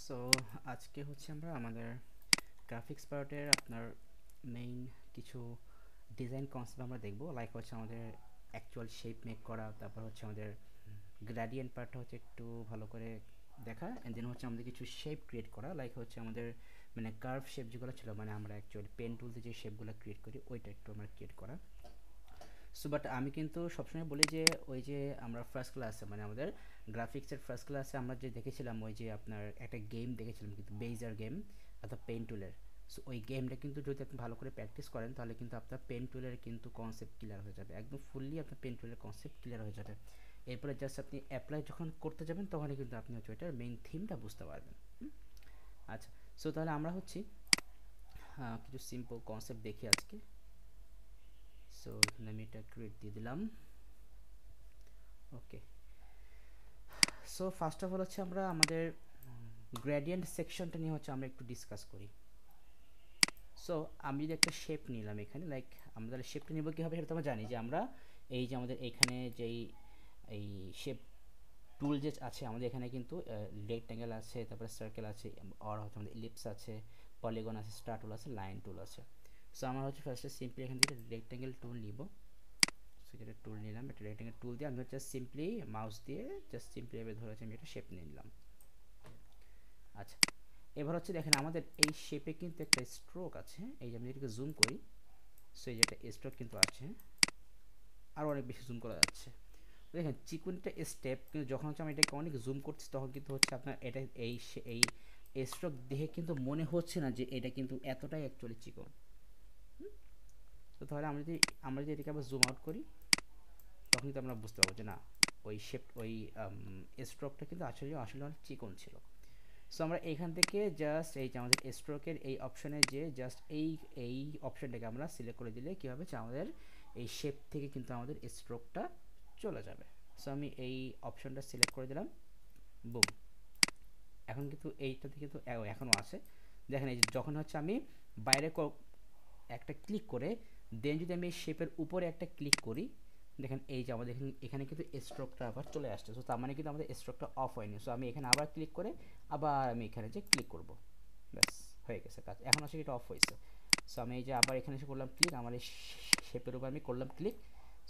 So আজকে হচ্ছে আমরা আমাদের গ্রাফিক্স পার্টের আপনার মেইন কিছু ডিজাইন কনসেপ্ট আমরা দেখব। লাইক হচ্ছে আমাদের অ্যাকচুয়াল শেপ মেক করা, তারপর হচ্ছে আমাদের গ্রেডিয়েন্ট পার্টটা হচ্ছে একটু ভালো করে দেখা, অ্যান্ড দেন হচ্ছে আমাদের কিছু শেপ ক্রিয়েট করা, লাইক হচ্ছে আমাদের মানে কার্ভ শেপ যেগুলো ছিল, মানে আমরা অ্যাকচুয়ালি পেন টুল দিয়ে যে শেপগুলো ক্রিয়েট করি ওইটা একটু আমরা ক্রিয়েট করা। সো বাট আমি কিন্তু সবসময় বলি যে ওই যে আমরা ফার্স্ট ক্লাসে মানে আমাদের গ্রাফিক্সের ফার্স্ট ক্লাসে আমরা যে দেখেছিলাম ওই যে আপনার একটা গেম দেখেছিলাম কিন্তু বেইজার গেম অর্থাৎ পেন টুলের। সো ওই গেমটা কিন্তু যদি আপনি ভালো করে প্র্যাকটিস করেন তাহলে কিন্তু আপনার পেন টুলের কিন্তু কনসেপ্ট ক্লিয়ার হয়ে যাবে, একদম ফুললি আপনার পেন টুলের কনসেপ্ট ক্লিয়ার হয়ে যাবে। এরপরে জাস্ট আপনি অ্যাপ্লাই যখন করতে যাবেন তখনই কিন্তু আপনি হচ্ছে ওইটার মেইন থিমটা বুঝতে পারবেন। আচ্ছা, সো তাহলে আমরা হচ্ছি কিছু সিম্পল কনসেপ্ট দেখি আজকে। সো এখানে আমি এটা ক্রিয়েট দিয়ে দিলাম। ওকে, সো ফার্স্ট অফ অল হচ্ছে আমরা আমাদের গ্রেডিয়েন্ট সেকশনটা নিয়ে হচ্ছে আমরা একটু ডিসকাস করি। সো আমি যদি একটা শেপ নিলাম এখানে, লাইক আমাদের শেপটা নিব কীভাবে সেটা তো আমরা জানি যে আমরা এই যে আমাদের এখানে যেই এই শেপ টুল যে আছে আমাদের এখানে কিন্তু রেক্ট্যাঙ্গেল আছে, তারপরে সার্কেল আছে, আর হচ্ছে আমাদের ইলিপস আছে, পলিগন আছে, স্টার টুল আছে, লাইন টুল আছে। সো আমরা হচ্ছে ফার্স্টে সিম্পলি এখান থেকে রেক্ট্যাঙ্গেল টুল নিব। সো যেটা টুল নিলাম, একটা রেক্ট্যাঙ্গেল টুল দিয়ে আমি হচ্ছে সিম্পলি মাউস দিয়ে জাস্ট সিম্পলি এভাবে ধরে হচ্ছে আমি একটা শেপ নিয়ে নিলাম। আচ্ছা, এবার হচ্ছে দেখেন আমাদের এই শেপে কিন্তু একটা স্ট্রোক আছে, এই যে আমি এটাকে জুম করি। সো এই যে একটা স্ট্রোক কিন্তু আছে, আরও অনেক বেশি জুম করা যাচ্ছে। দেখেন চিকুনটা স্টেপ, কিন্তু যখন হচ্ছে আমি এটাকে অনেক জুম করছি তখন কিন্তু হচ্ছে আপনার এটা এই স্ট্রোক দেখে কিন্তু মনে হচ্ছে না যে এটা কিন্তু এতটাই অ্যাকচুয়ালি চিকন। তো তাহলে আমরা যদি এটাকে আবার জুম আউট করি তখন কিন্তু আমরা বুঝতে পারবো যে না, ওই শেপ ওই স্ট্রোকটা কিন্তু আসলে আসলে অনেক চিকন ছিল। সো আমরা এখান থেকে জাস্ট এই যে আমাদের স্ট্রোকের এই অপশনে যে জাস্ট এই অপশনটাকে আমরা সিলেক্ট করে দিলে কী হবে যে আমাদের এই শেপ থেকে কিন্তু আমাদের স্ট্রোকটা চলে যাবে। সো আমি এই অপশনটা সিলেক্ট করে দিলাম, বুম। এখন কিন্তু এইটাতে কিন্তু এখনও আছে। দেখেন এই যে যখন হচ্ছে আমি বাইরে একটা ক্লিক করে দেন যদি আমি এই শেপের উপরে একটা ক্লিক করি, দেখেন এই যে আমাদের এখানে কিন্তু স্ট্রোকটা আবার চলে আসছে। সো তার মানে কিন্তু আমাদের স্ট্রোকটা অফ হয়নি। সো আমি এখানে আবার ক্লিক করে আবার আমি এখানে যে ক্লিক করব, ব্যাস হয়ে গেছে কাজ। এখন আসলে এটা অফ হয়েছে। সো আমি এই যে আবার এখানে এসে করলাম ক্লিক, আমার এই শেপের উপর আমি করলাম ক্লিক।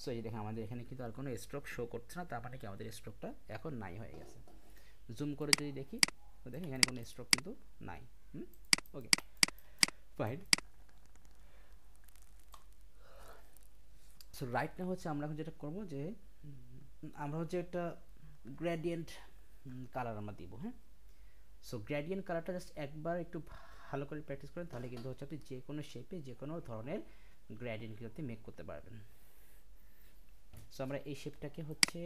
সো এই যে দেখেন আমাদের এখানে কিন্তু আর কোনো স্ট্রোক শো করছে না, তার মানে কি আমাদের স্ট্রোকটা এখন নাই হয়ে গেছে। জুম করে যদি দেখি তো দেখেন এখানে কোনো স্ট্রোক কিন্তু নাই। ওকে, ফাইন। সো রাইট না হচ্ছে আমরা এখন যেটা করবো যে আমরা হচ্ছে একটা গ্রেডিয়েন্ট কালার আমরা দিব। হ্যাঁ, সো গ্রেডিয়েন্ট কালারটা জাস্ট একবার একটু ভালো করে প্র্যাকটিস করেন তাহলে কিন্তু হচ্ছে আপনি যে কোনো শেপে যে কোনো ধরনের গ্রেডিয়েন্ট কিন্তু মেক করতে পারবেন। সো আমরা এই শেপটাকে হচ্ছে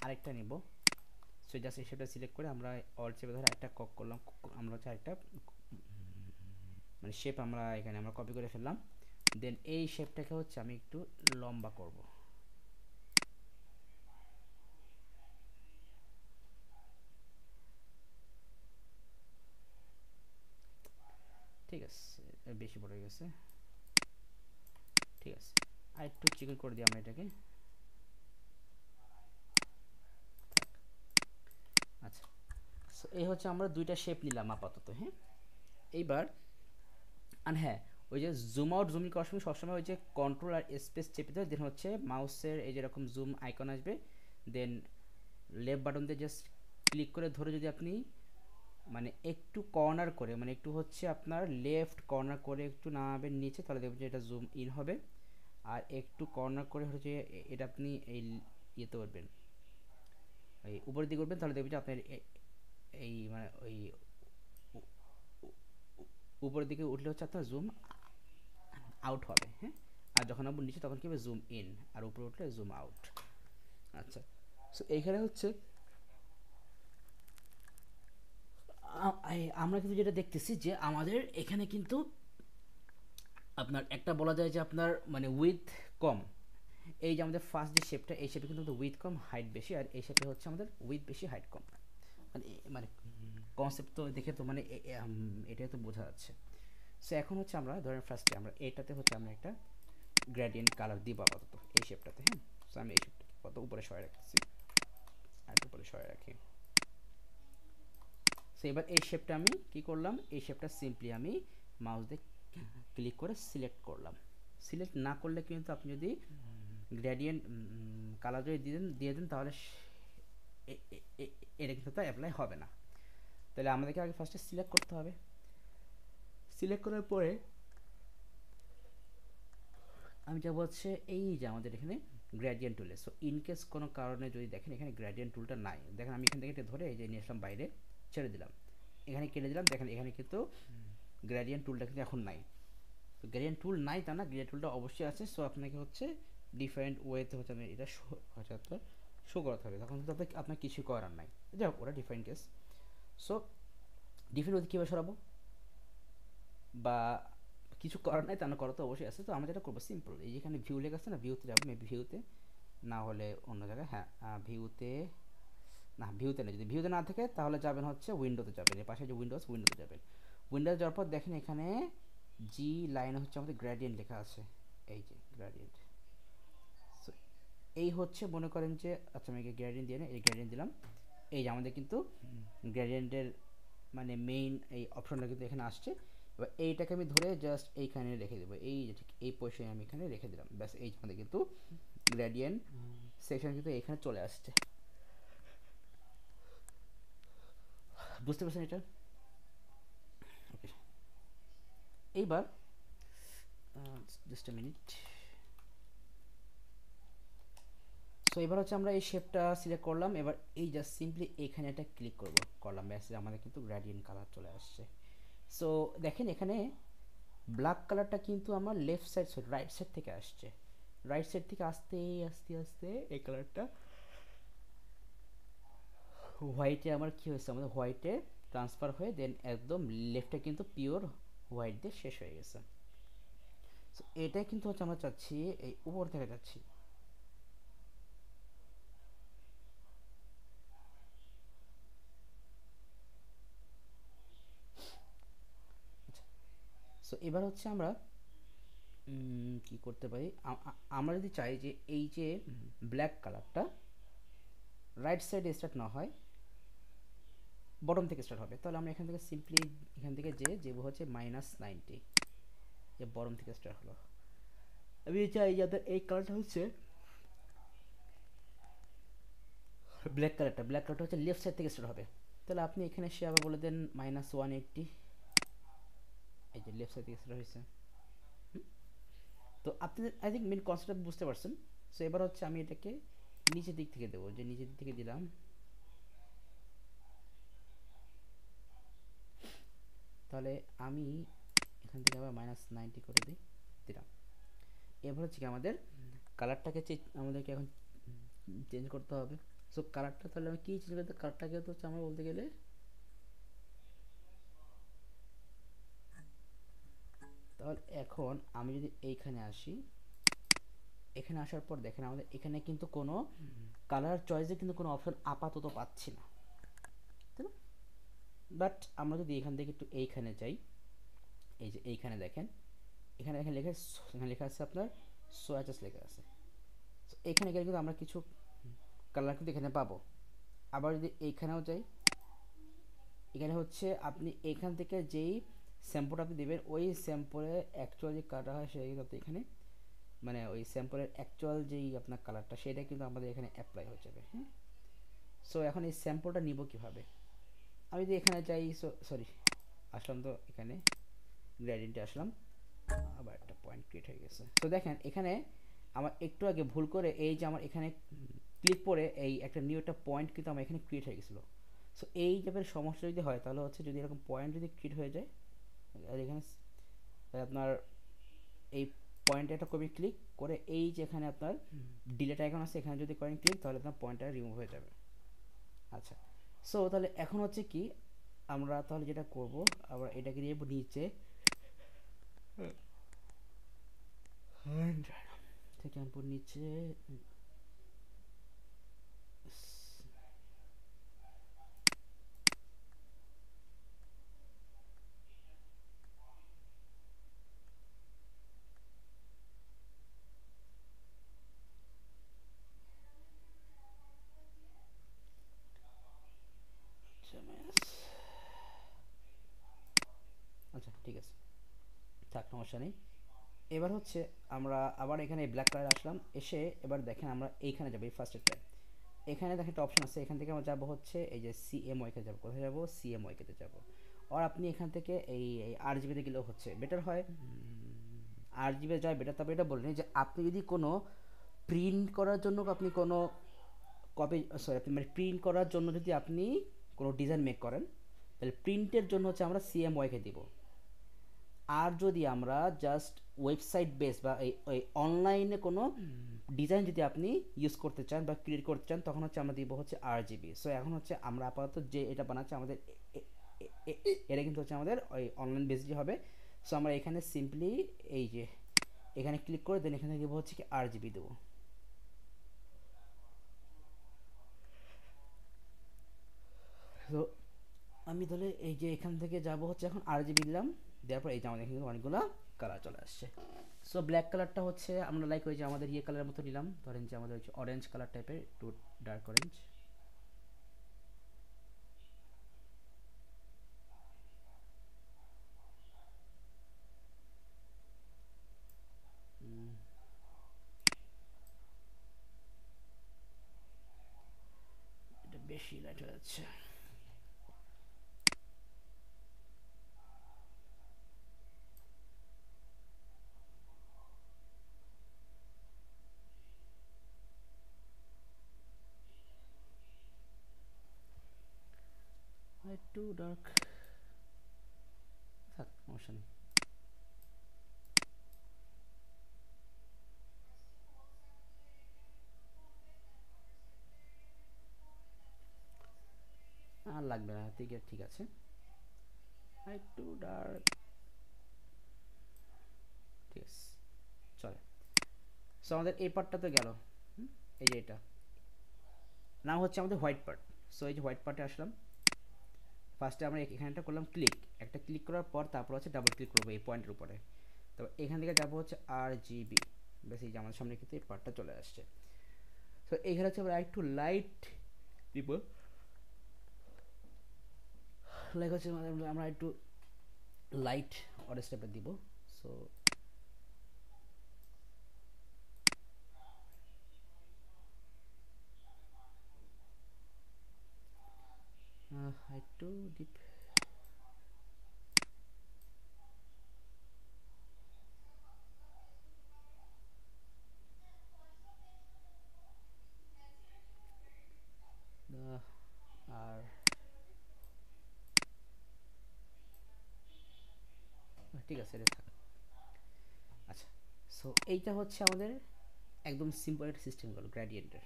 আরেকটা নিব। সো জাস্ট এই শেপটা সিলেক্ট করে আমরা অল চেপে ধরে আরেকটা করলাম, আমরা হচ্ছে আরেকটা মানে শেপ আমরা এখানে আমরা কপি করে ফেললাম। দেন এই শেপটাকে হচ্ছে আমি একটু লম্বা করব। ঠিক আছে, বেশি বড় হয়ে গেছে। ঠিক আছে, আর একটু চিকন করে দিই আমরা এটাকে। আচ্ছা, সো এই হচ্ছে আমরা দুইটা শেপ নিলাম আপাতত। হ্যাঁ, এইবার হ্যাঁ, ওই যে জুম আউট জুম ইন করার সময় সবসময় ওই যে কন্ট্রোল আর স্পেস চেপে দেয়, দেন হচ্ছে মাউসের এই যেরকম জুম আইকন আসবে, দেন লেফট বাটন দিয়ে জাস্ট ক্লিক করে ধরে যদি আপনি মানে একটু কর্নার করে মানে একটু হচ্ছে আপনার লেফট কর্নার করে একটু নামাবেন নিচে, তাহলে দেখবেন যে এটা জুম ইন হবে। আর একটু কর্নার করে হচ্ছে এটা আপনি এই ইয়েতে করবেন, এই উপরের দিকে করবেন, তাহলে দেখবেন যে আপনার এই মানে ওই উপরের দিকে উঠলে হচ্ছে আপনার জুম আউট হবে। হ্যাঁ, আর যখন আপনি নিচে তখন কি হবে জুম ইন, আর উপরে উঠলে জুম আউট। আচ্ছা, সো এইখানে হচ্ছে আমরা কিন্তু যেটা দেখতেছি যে আমাদের এখানে কিন্তু আপনার একটা বলা যায় যে আপনার মানে উইথ কম। এই যে আমাদের ফার্স্ট যে শেপটা এই শেপে কিন্তু উইথ কম হাইট বেশি, আর এই শেপে হচ্ছে আমাদের উইথ বেশি হাইট কম। মানে মানে কনসেপ্ট তো দেখে তো মানে এটাই তো বোঝা যাচ্ছে। সো এখন হচ্ছে আমরা ধরেন ফার্স্টে আমরা এটাতে হচ্ছে আমরা একটা গ্রেডিয়েন্ট কালার দিব আপাতত এই শেপটাতে। হ্যাঁ, সো আমি এই শেপটাকে কত উপরে সরাই রাখতেছি, আর একটু উপরে সরাই রাখি। সো এবার এই শেপটা আমি কি করলাম, এই শেপটা সিম্পলি আমি মাউস দিয়ে ক্লিক করে সিলেক্ট করলাম। সিলেক্ট না করলে কিন্তু আপনি যদি গ্রেডিয়েন্ট কালার যদি দিয়ে দেন তাহলে এটা কিন্তু তো অ্যাপ্লাই হবে না। তাহলে আমাদেরকে আগে ফার্স্টে সিলেক্ট করতে হবে। সিলেক্ট করার পরে আমি যাবো হচ্ছে এই যে আমাদের এখানে গ্রেডিয়েন্ট টুলে। সো ইনকেস কোনো কারণে যদি দেখেন এখানে গ্রেডিয়েন্ট টুলটা নাই, দেখেন আমি এখান থেকে এটা ধরে এই যে নিয়ে আসলাম বাইরে, ছেড়ে দিলাম, এখানে কেটে দিলাম, দেখেন এখানে কিন্তু গ্রেডিয়েন্ট টুলটা কিন্তু এখন নাই। তো গ্রেডিয়েন্ট টুল নাই তা না, গ্রেডিয়েন্ট টুলটা অবশ্যই আছে। সো আপনাকে হচ্ছে ডিফারেন্ট ওয়েতে হচ্ছে আমি এটা শো করাতে হবে, তখন কিন্তু আপনার কিছু করার নাই। যাই হোক ওটা ডিফারেন্ট কেস। সো ডিফারেন্ট ওয়েতে কীভাবে সরাবো বা কিছু করার নাই তা না, করা তো অবশ্যই আছে। তো আমরা যেটা করবো সিম্পল, এই যেখানে ভিউ লেখা আছে না, ভিউতে যাবো, মেবি ভিউতে না হলে অন্য জায়গায়, হ্যাঁ ভিউতে না, ভিউতে নেই, যদি ভিউতে না থাকে তাহলে যাবেন হচ্ছে উইন্ডোতে যাবেন, এর পাশে যে উইন্ডোতে যাবেন। উইন্ডোতে যাওয়ার পর দেখেন এখানে জি লাইনে হচ্ছে আমাদের গ্রেডিয়েন্ট লেখা আছে, এই যে গ্রেডিয়েন্ট। সো এই হচ্ছে মনে করেন যে, আচ্ছা আমি গ্রেডিয়েন্ট দিয়ে এই গ্রেডিয়েন্ট দিলাম, এই যে আমাদের কিন্তু গ্রেডিয়েন্টের মানে মেইন এই অপশনটা কিন্তু এখানে আসছে। এবার এইটাকে আমি ধরে জাস্ট এইখানে রেখে দেবো, এই যে ঠিক এই পজিশনে আমি এখানে রেখে দিলাম, ব্যাস এই আমাদের কিন্তু গ্রেডিয়েন্ট সেকশন কিন্তু এখানে চলে আসছে। বুঝতে পারছেন এটা? ওকে, এইবার জাস্ট আ মিনিট। সো এবার হচ্ছে আমরা এই শেপটা সিলেক্ট করলাম, এবার এই জাস্ট সিম্পলি এখানে একটা ক্লিক করলাম, ব্যাস আমাদের কিন্তু গ্রেডিয়েন্ট কালার চলে আসছে। সো দেখেন এখানে ব্ল্যাক কালারটা কিন্তু আমার লেফট সাইড রাইট সাইড থেকে আসছে, রাইট সাইড থেকে আস্তে আস্তে আস্তে এই কালারটা হোয়াইটে আমার কী হয়েছে, আমাদের হোয়াইটে ট্রান্সফার হয়ে দেন একদম লেফটে কিন্তু পিওর হোয়াইট দিয়ে শেষ হয়ে গেছে। সো এটাই কিন্তু হচ্ছে আমরা চাচ্ছি এই উপর থেকে যাচ্ছি। সো এবার হচ্ছে আমরা কি করতে পারি, আমরা যদি চাই যে এই যে ব্ল্যাক কালারটা রাইট সাইডে স্টার্ট না হয়, বটম থেকে স্টার্ট হবে, তাহলে আমরা এখান থেকে সিম্পলি এখান থেকে যে হচ্ছে -90, যে বটম থেকে স্টার্ট হলো। আমি চাই যাতে এই কালারটা হচ্ছে ব্ল্যাক কালারটা হচ্ছে লেফট সাইড থেকে স্টার্ট হবে। তাহলে আপনি এখানে এসে আবার বলে দেন -180, এই যে লেফট সাইড থেকে স্টার্ট হয়েছে। তো আপনি আই থিঙ্ক মেন কনসেপ্ট বুঝতে পারছেন। সো এবার হচ্ছে আমি এটাকে নিচের দিক থেকে দেবো, যে নিচের দিক থেকে দিলাম, তাহলে আমি এখান থেকে আবার -90 করে দিলাম। এবার হচ্ছে কি আমাদের কালারটাকে আমাদেরকে এখন চেঞ্জ করতে হবে। সো কালারটা তাহলে আমি কী চেঞ্জ করতে, কালারটাকে তো হচ্ছে আমরা বলতে গেলে, তাহলে এখন আমি যদি এইখানে আসি, এখানে আসার পর দেখেন আমাদের এখানে কিন্তু কোনো কালার চয়েসে কিন্তু কোনো অপশন আপাতত পাচ্ছি না, তাই না? বাট আমরা যদি এখান থেকে একটু এইখানে যাই, এই যে এইখানে দেখেন, এখানে লেখা আছে আপনার সোয়াচেস লেখা আছে। এখানে গেলে কিন্তু আমরা কিছু কালার কিন্তু এখানে পাবো। আবার যদি এইখানেও যাই, এখানে হচ্ছে আপনি এখান থেকে যেই শ্যাম্পুটা আপনি দেবেন, ওই শ্যাম্পুরে অ্যাকচুয়াল যে কালারটা হয় সেটা কিন্তু এখানে, মানে ওই স্যাম্পলের অ্যাকচুয়াল যেই আপনার কালারটা সেটা কিন্তু আমাদের এখানে অ্যাপ্লাই হয়ে যাবে। হ্যাঁ, সো এখন এই স্যাম্পলটা নিব কিভাবে, আমি যদি এখানে যাই, সরি আসলাম তো এখানে গ্রেডিয়েন্টে আসলাম, আবার একটা পয়েন্ট ক্রিয়েট হয়ে গেছে। তো দেখেন এখানে আমার একটু আগে ভুল করে এই যে আমার এখানে ক্লিক করে এই একটা নিউ একটা পয়েন্ট কিন্তু আমার এখানে ক্রিয়েট হয়ে গেছিলো। সো এই টাইপের সমস্যা যদি হয় তাহলে হচ্ছে যদি এরকম পয়েন্ট যদি ক্রিয়েট হয়ে যায়, আর এখানে আপনার এই পয়েন্টে একটা কপি ক্লিক করে এই যে এখানে আপনার ডিলেট আইকন আছে, এখানে যদি করেন ক্লিক তাহলে আপনার পয়েন্টটা রিমুভ হয়ে যাবে। আচ্ছা, সো তাহলে এখন হচ্ছে কি আমরা তাহলে যেটা করব, আবার এটাকে দিয়ে নিচে থেকে আনবো নিচে, ঠিক আছে, থাক সমস্যা নেই। এবার হচ্ছে আমরা আবার এখানে ব্ল্যাক কালার আসলাম, এসে এবার দেখেন আমরা এইখানে যাবো, এই ফার্স্টেরটায়। এখানে দেখেন একটা অপশন আছে, এখান থেকে আমরা যাবো হচ্ছে এই যে সিএমওয়াইকে যাবো, কোথায় যাবো, সিএমওয়াইকে যাবো। আর আপনি এখান থেকে এই আরজিবিতে গেলেও হচ্ছে, বেটার হয় আরজিবি যায় বেটার। তবে এটা বললেন যে আপনি যদি কোনো প্রিন্ট করার জন্য আপনি কোনো কপি, সরি আপনি মানে প্রিন্ট করার জন্য যদি আপনি কোনো ডিজাইন মেক করেন, তাহলে প্রিন্টের জন্য হচ্ছে আমরা সিএমওয়াইকে দিব। আর যদি আমরা জাস্ট ওয়েবসাইট বেস বা এই অনলাইনে কোনো ডিজাইন যদি আপনি ইউজ করতে চান বা ক্রিয়েট করতে চান, তখন হচ্ছে আমরা দিব হচ্ছে আরজিবি। সো এখন হচ্ছে আমরা আপাতত যে এটা বানাচ্ছি আমাদের এটা কিন্তু হচ্ছে আমাদের ওই অনলাইন বেসডই হবে। সো আমরা এখানে সিম্পলি এই যে এখানে ক্লিক করে দেন, এখানে দেবো হচ্ছে কি আরজিবি দেবো। তো আমি তাহলে এই যে এখান থেকে যাব হচ্ছে এখন আরজিবি দিলাম, দেওয়ার পর এই যে আমাদের এখানে অনেকগুলো কালার চলে আসছে। সো ব্ল্যাক কালারটা হচ্ছে আমরা লাইক ওই যে আমাদের ইয়ে কালারের মতো নিলাম, ধরেন যে আমাদের হচ্ছে অরেঞ্জ কালার টাইপের, একটু ডার্ক অরেঞ্জ। এটা বেশি লাইট হয়ে যাচ্ছে। একটু ডার্ক থাক, সমস্যা নেই। আর লাগবে না, ঠিক আছে ঠিক আছে, একটু ডার্ক, ঠিক আছে চলে। সো আমাদের এই পার্টটা তো গেল, এই যে এটা নাম হচ্ছে আমাদের হোয়াইট পার্ট। সো এই যে হোয়াইট পার্টে আসলাম, ফার্স্টে আমরা এখানটা করলাম ক্লিক, একটা ক্লিক করার পর তারপর হচ্ছে ডাবল ক্লিক করবো এই পয়েন্টের উপরে। তো এখান থেকে যাবো হচ্ছে RGB, বেশ এই যে আমাদের সামনে কিন্তু এই পার্টটা চলে আসছে। তো এখানে হচ্ছে আমরা একটু লাইট দিব, লাইক হচ্ছে আমরা একটু লাইট অরেঞ্জ টাইপের দিব। সো একটু ডিপ, আর ঠিক আছে এটা থাক। আচ্ছা, সো এইটা হচ্ছে আমাদের একদম সিম্পল একটা সিস্টেম গেল গ্র্যাডিয়েন্টের।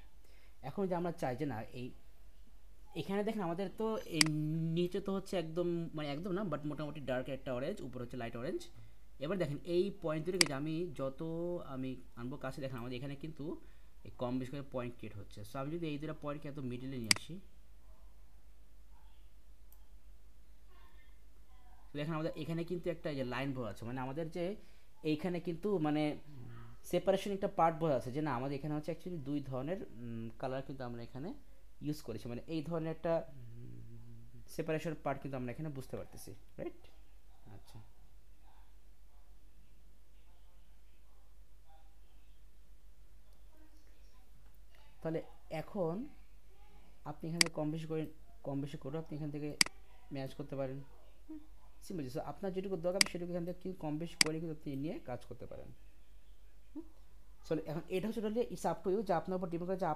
এখন যদি আমরা চাই যে না এই এখানে দেখেন আমাদের তো এই নিচে তো হচ্ছে একদম মানে একদম না, বাট মোটামুটি ডার্ক একটা অরেঞ্জ, উপর হচ্ছে লাইট অরেঞ্জ। এবার দেখেন এই পয়েন্ট দুটোকে যে আমি যত আমি আনবো কাছে, দেখেন আমাদের এখানে কিন্তু এই কম বেশি করে পয়েন্ট ক্রিয়েট হচ্ছে। সো আমি যদি এই দুটো পয়েন্টকে এত মিডিলে নিয়ে আসি, তো দেখেন আমাদের এখানে কিন্তু একটা এই যে লাইন বোঝা আছে, মানে আমাদের যে এইখানে কিন্তু মানে সেপারেশন একটা পার্ট বোঝা আছে যে না আমাদের এখানে হচ্ছে অ্যাকচুয়ালি দুই ধরনের কালার কিন্তু আমরা এখানে ইউজ করেছি, মানে এই ধরনের একটা সেপারেশন পার্ট কিন্তু আমরা এখানে বুঝতে পারতেছি, রাইট? আচ্ছা, তাহলে এখন আপনি এখানে কম বেশি করে আপনি এখান থেকে ম্যানেজ করতে পারেন। সিম্পল, আপনার যেটুকু দরকার আপনি সেটুকু এখান থেকে কিন্তু কম বেশি করে কিন্তু আপনি নিয়ে কাজ করতে পারেন। সরি, এখন এটা হচ্ছে totally it's up to you, যে আপনার উপর ডিপেন্ড করে যে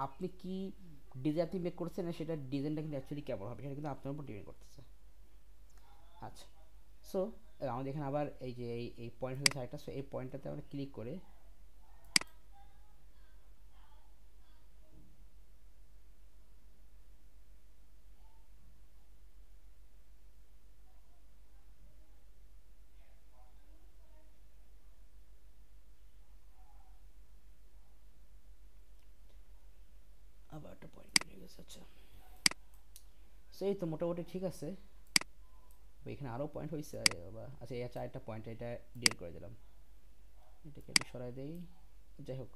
আপনি কি ডিজাইন আপনি মেক করছেন, না সেটা ডিজাইনটা কিন্তু অ্যাকচুয়ালি কেমন হবে সেটা কিন্তু আপনার উপর ডিপেন্ড করতেছে। আচ্ছা, সো আমাদের এখানে আবার এই যে এই পয়েন্ট হয়েছে একটা, সো এই পয়েন্টটাতে আমরা ক্লিক করে আবার একটা পয়েন্ট হয়ে গেছে। আচ্ছা, সো এই তো মোটামুটি ঠিক আছে। এখানে আরও পয়েন্ট হয়েছে, আরে বাবা। আচ্ছা, এই আছে আরেকটা পয়েন্ট, এটা ডিলিট করে দিলাম, এটাকে একটু সরাই দেই। যাই হোক,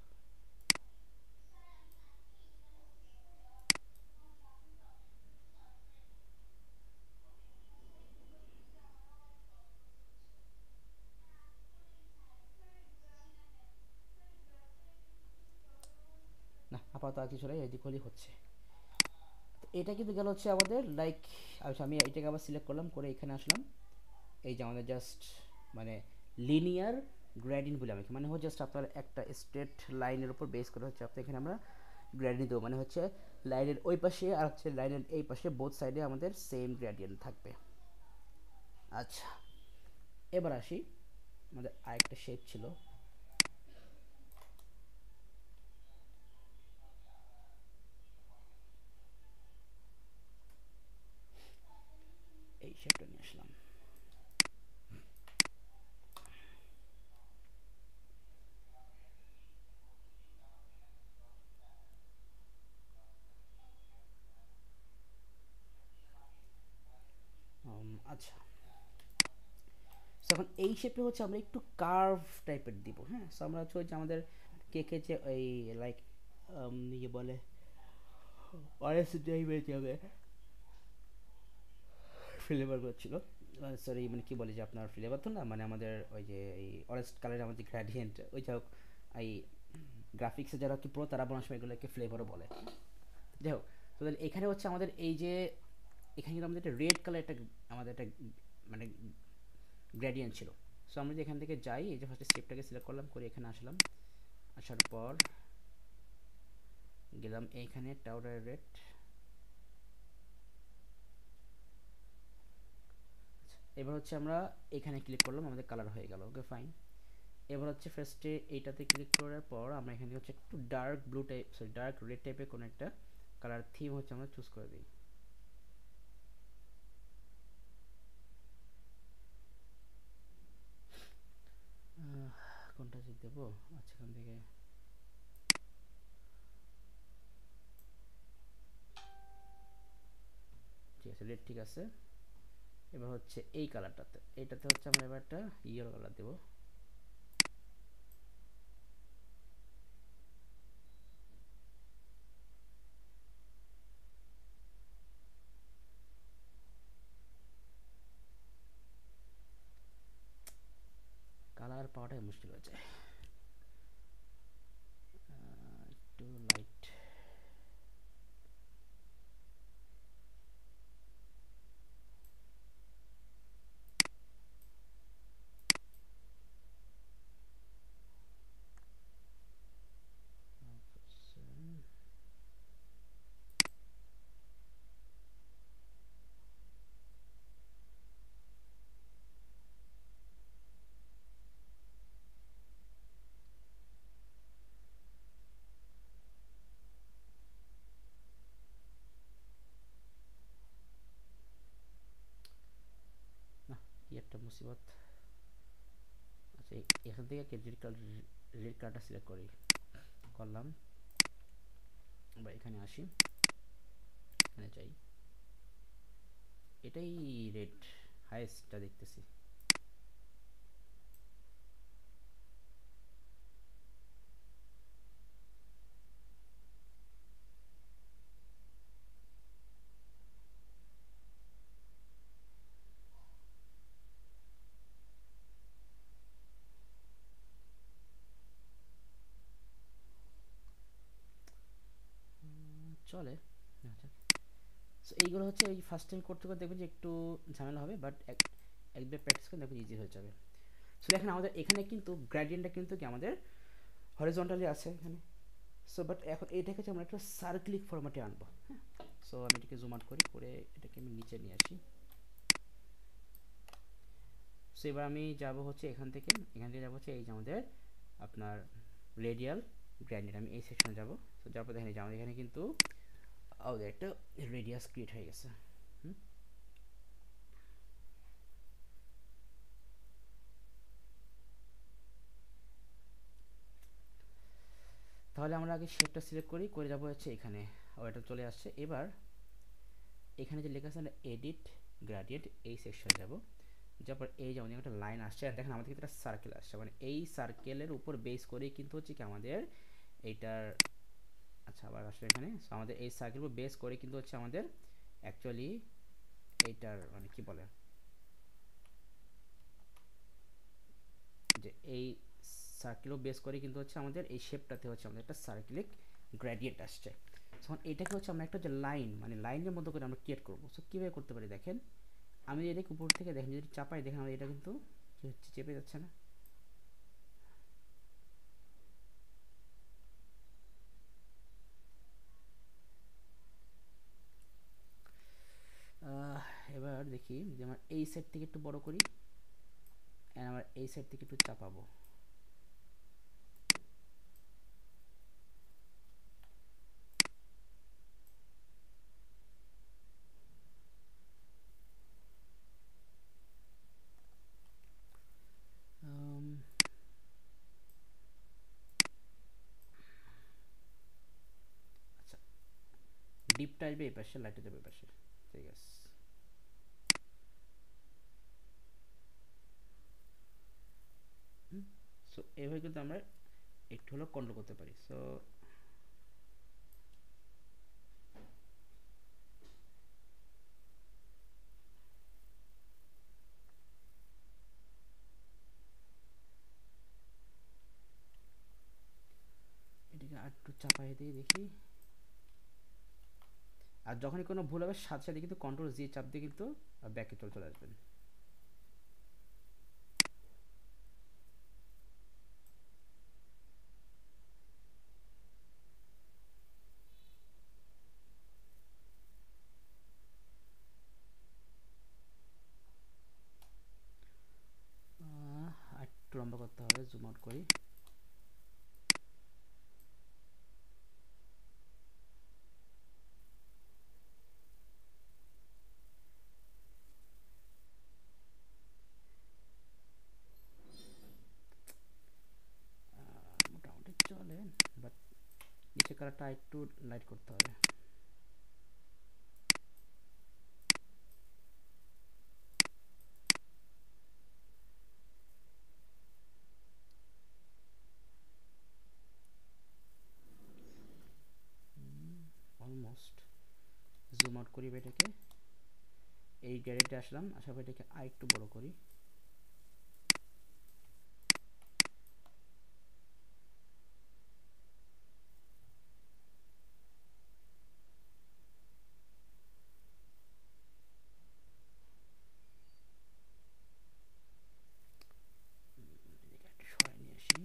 আপাতত আর কিছু নাই, এদিক হলেই হচ্ছে। তো এটা কিন্তু গেল হচ্ছে আমাদের লাইক, আচ্ছা আমি এটাকে আবার সিলেক্ট করলাম, করে এখানে আসলাম। এই যে আমাদের জাস্ট মানে লিনিয়ার গ্রেডিয়েন্ট বলে আমি মানে হচ্ছে জাস্ট আপনার একটা স্ট্রেট লাইনের উপর বেস করে হচ্ছে আপনি এখানে আমরা গ্রেডিয়েন্ট দেবো, মানে হচ্ছে লাইনের ওই পাশে আর হচ্ছে লাইনের এই পাশে বোথ সাইডে আমাদের সেম গ্রেডিয়েন্ট থাকবে। আচ্ছা, এবার আসি, আমাদের আরেকটা শেপ ছিল, এই শেপটা নিয়ে আসলাম। আচ্ছা, এখন এই শেপে হচ্ছে আমরা একটু কার্ভ টাইপের দিব। হ্যাঁ, সো আমরা হচ্ছে যে আমাদের কেকে যে এই লাইক ইয়ে বলে অরেঞ্জ টাইপের যাবে ফ্লেভারগুলো ছিল, সরি মানে কি বলে যে আপনার ফ্লেভার তো না, মানে আমাদের ওই যে এই অরেঞ্জ কালারের আমাদের গ্রেডিয়েন্ট, ওই যাই হোক এই গ্রাফিক্সে যারা কি প্রো তারা বলার সময় এগুলোকে ফ্লেভারও বলে। যাই হোক, তো এখানে হচ্ছে আমাদের এই যে এখানে কিন্তু আমাদের একটা রেড কালার একটা আমাদের একটা মানে গ্রেডিয়েন্ট ছিল। সো আমরা যদি এখান থেকে যাই, এই যে ফার্স্টে স্টেপটাকে সিলেক্ট করলাম, করে এখানে আসলাম, আসার পর গেলাম এইখানে টাউডার রেড। এবার হচ্ছে আমরা এখানে ক্লিক করলাম, আমাদের কালার হয়ে গেল, ওকে ফাইন। এবার হচ্ছে ফার্স্টে এইটাতে ক্লিক করার পর আমরা এখানে হচ্ছে একটু dark blue type sorry dark red টাইপের কোনো একটা কালার থিম হচ্ছে আমরা চুজ করে দিই। কোনটা যে দেবো, আচ্ছা এখান থেকে ঠিক আছে, রেড ঠিক আছে। এবার হচ্ছে এই কালারটাতে, এইটাতে হচ্ছে আমরা এবার একটা ইয়েলো কালার দেবো। কালার পাওয়াটাই মুশকিল হয়ে যায়, একটু লাইট। না, কি একটা মুসিবত। আচ্ছা, এখান থেকে রেড কালারটা সিলেক্ট করি, করলাম। আমরা এখানে আসি, এখানে চাই এটাই রেড হাইয়েস্টটা দেখতেছি। চলে, আচ্ছা। সো এইগুলো হচ্ছে এই ফার্স্ট টাইম করতে করতে দেখবেন যে একটু ঝামেলা হবে, বাট একবার প্র্যাকটিস করে দেখবেন ইজি হয়ে যাবে। সো দেখেন আমাদের এখানে কিন্তু গ্রেডিয়েন্টটা কিন্তু কি আমাদের হরিজন্টালি আছে এখানে। সো বাট এখন এইটাকে হচ্ছে আমরা একটা সার্ক্লিক ফরম্যাটে আনবো। হ্যাঁ, সো আমি এটাকে জুম আউট করি, করে এটাকে আমি নিচে নিয়ে আসি। সো এবার আমি যাব হচ্ছে এখান থেকে যাবো হচ্ছে এই যে আমাদের আপনার রেডিয়াল গ্রেডিয়েন্ট, আমি এই সেকশনে যাব। সো যার পর দেখেন এই যে আমাদের এখানে কিন্তু আমাদের একটা রেডিয়াস ক্রিয়েট হয়ে গেছে। হুম, তাহলে আমরা আগে শেপটা সিলেক্ট করি, করে যাবো হচ্ছে এখানে, ও এটা চলে আসছে। এবার এখানে যে লেখা আছে এডিট গ্রেডিয়েন্ট, এই সেকশনে যাব। যার পর এই যেমন একটা লাইন আসছে, আর দেখেন আমাদের কিন্তু একটা সার্কেল আসছে, মানে এই সার্কেলের উপর বেস করেই কিন্তু হচ্ছে কি আমাদের এইটার, আচ্ছা আবার আসলে এখানে আমাদের এই সার্কেল উপর বেস করে কিন্তু হচ্ছে আমাদের অ্যাকচুয়ালি এইটার মানে কি বলে যে এই সার্কেলও বেস করে কিন্তু হচ্ছে আমাদের এই শেপটাতে হচ্ছে আমাদের একটা সার্কেলিক গ্রেডিয়েন্ট আসছে। তখন এটাকে হচ্ছে আমরা একটা যে লাইন মানে লাইনের মতো করে আমরা ক্রিয়েট করবো। সো কীভাবে করতে পারি দেখেন, আমি এটাকে উপর থেকে দেখেন যদি চাপাই দেখেন আমার এটা কিন্তু কি হচ্ছে, চেপে যাচ্ছে না। এবার দেখি যে আমার এই সাইড থেকে একটু বড় করি, অ্যান্ড আমার এই সাইড থেকে একটু চাপাবো। আচ্ছা, ডিপটা আসবে এই পাশে, লাইটটা যাবে এই পাশে, ঠিক আছে। সো এইভাবে কিন্তু আমরা একটু হলেও কন্ট্রোল করতে পারি। সো এটাকে আর একটু চাপাই দিয়ে দেখি। আর যখনই কোনো ভুল হবে সাথে সাথে কিন্তু কন্ট্রোল জি চাপ দিয়ে কিন্তু ব্যাকে চলে আসবেন। আর একটু লম্বা করতে হবে, জুম আউট করি। মোটামুটি চলে, বাট নিচে কালারটা একটু লাইট করতে হবে। অলমোস্ট জুম আউট করি এটাকে, এই গ্যারেটে আসলাম, আসার পর এটাকে আর একটু বড় করি। এটাকে একটু সরাই নিয়ে আসি।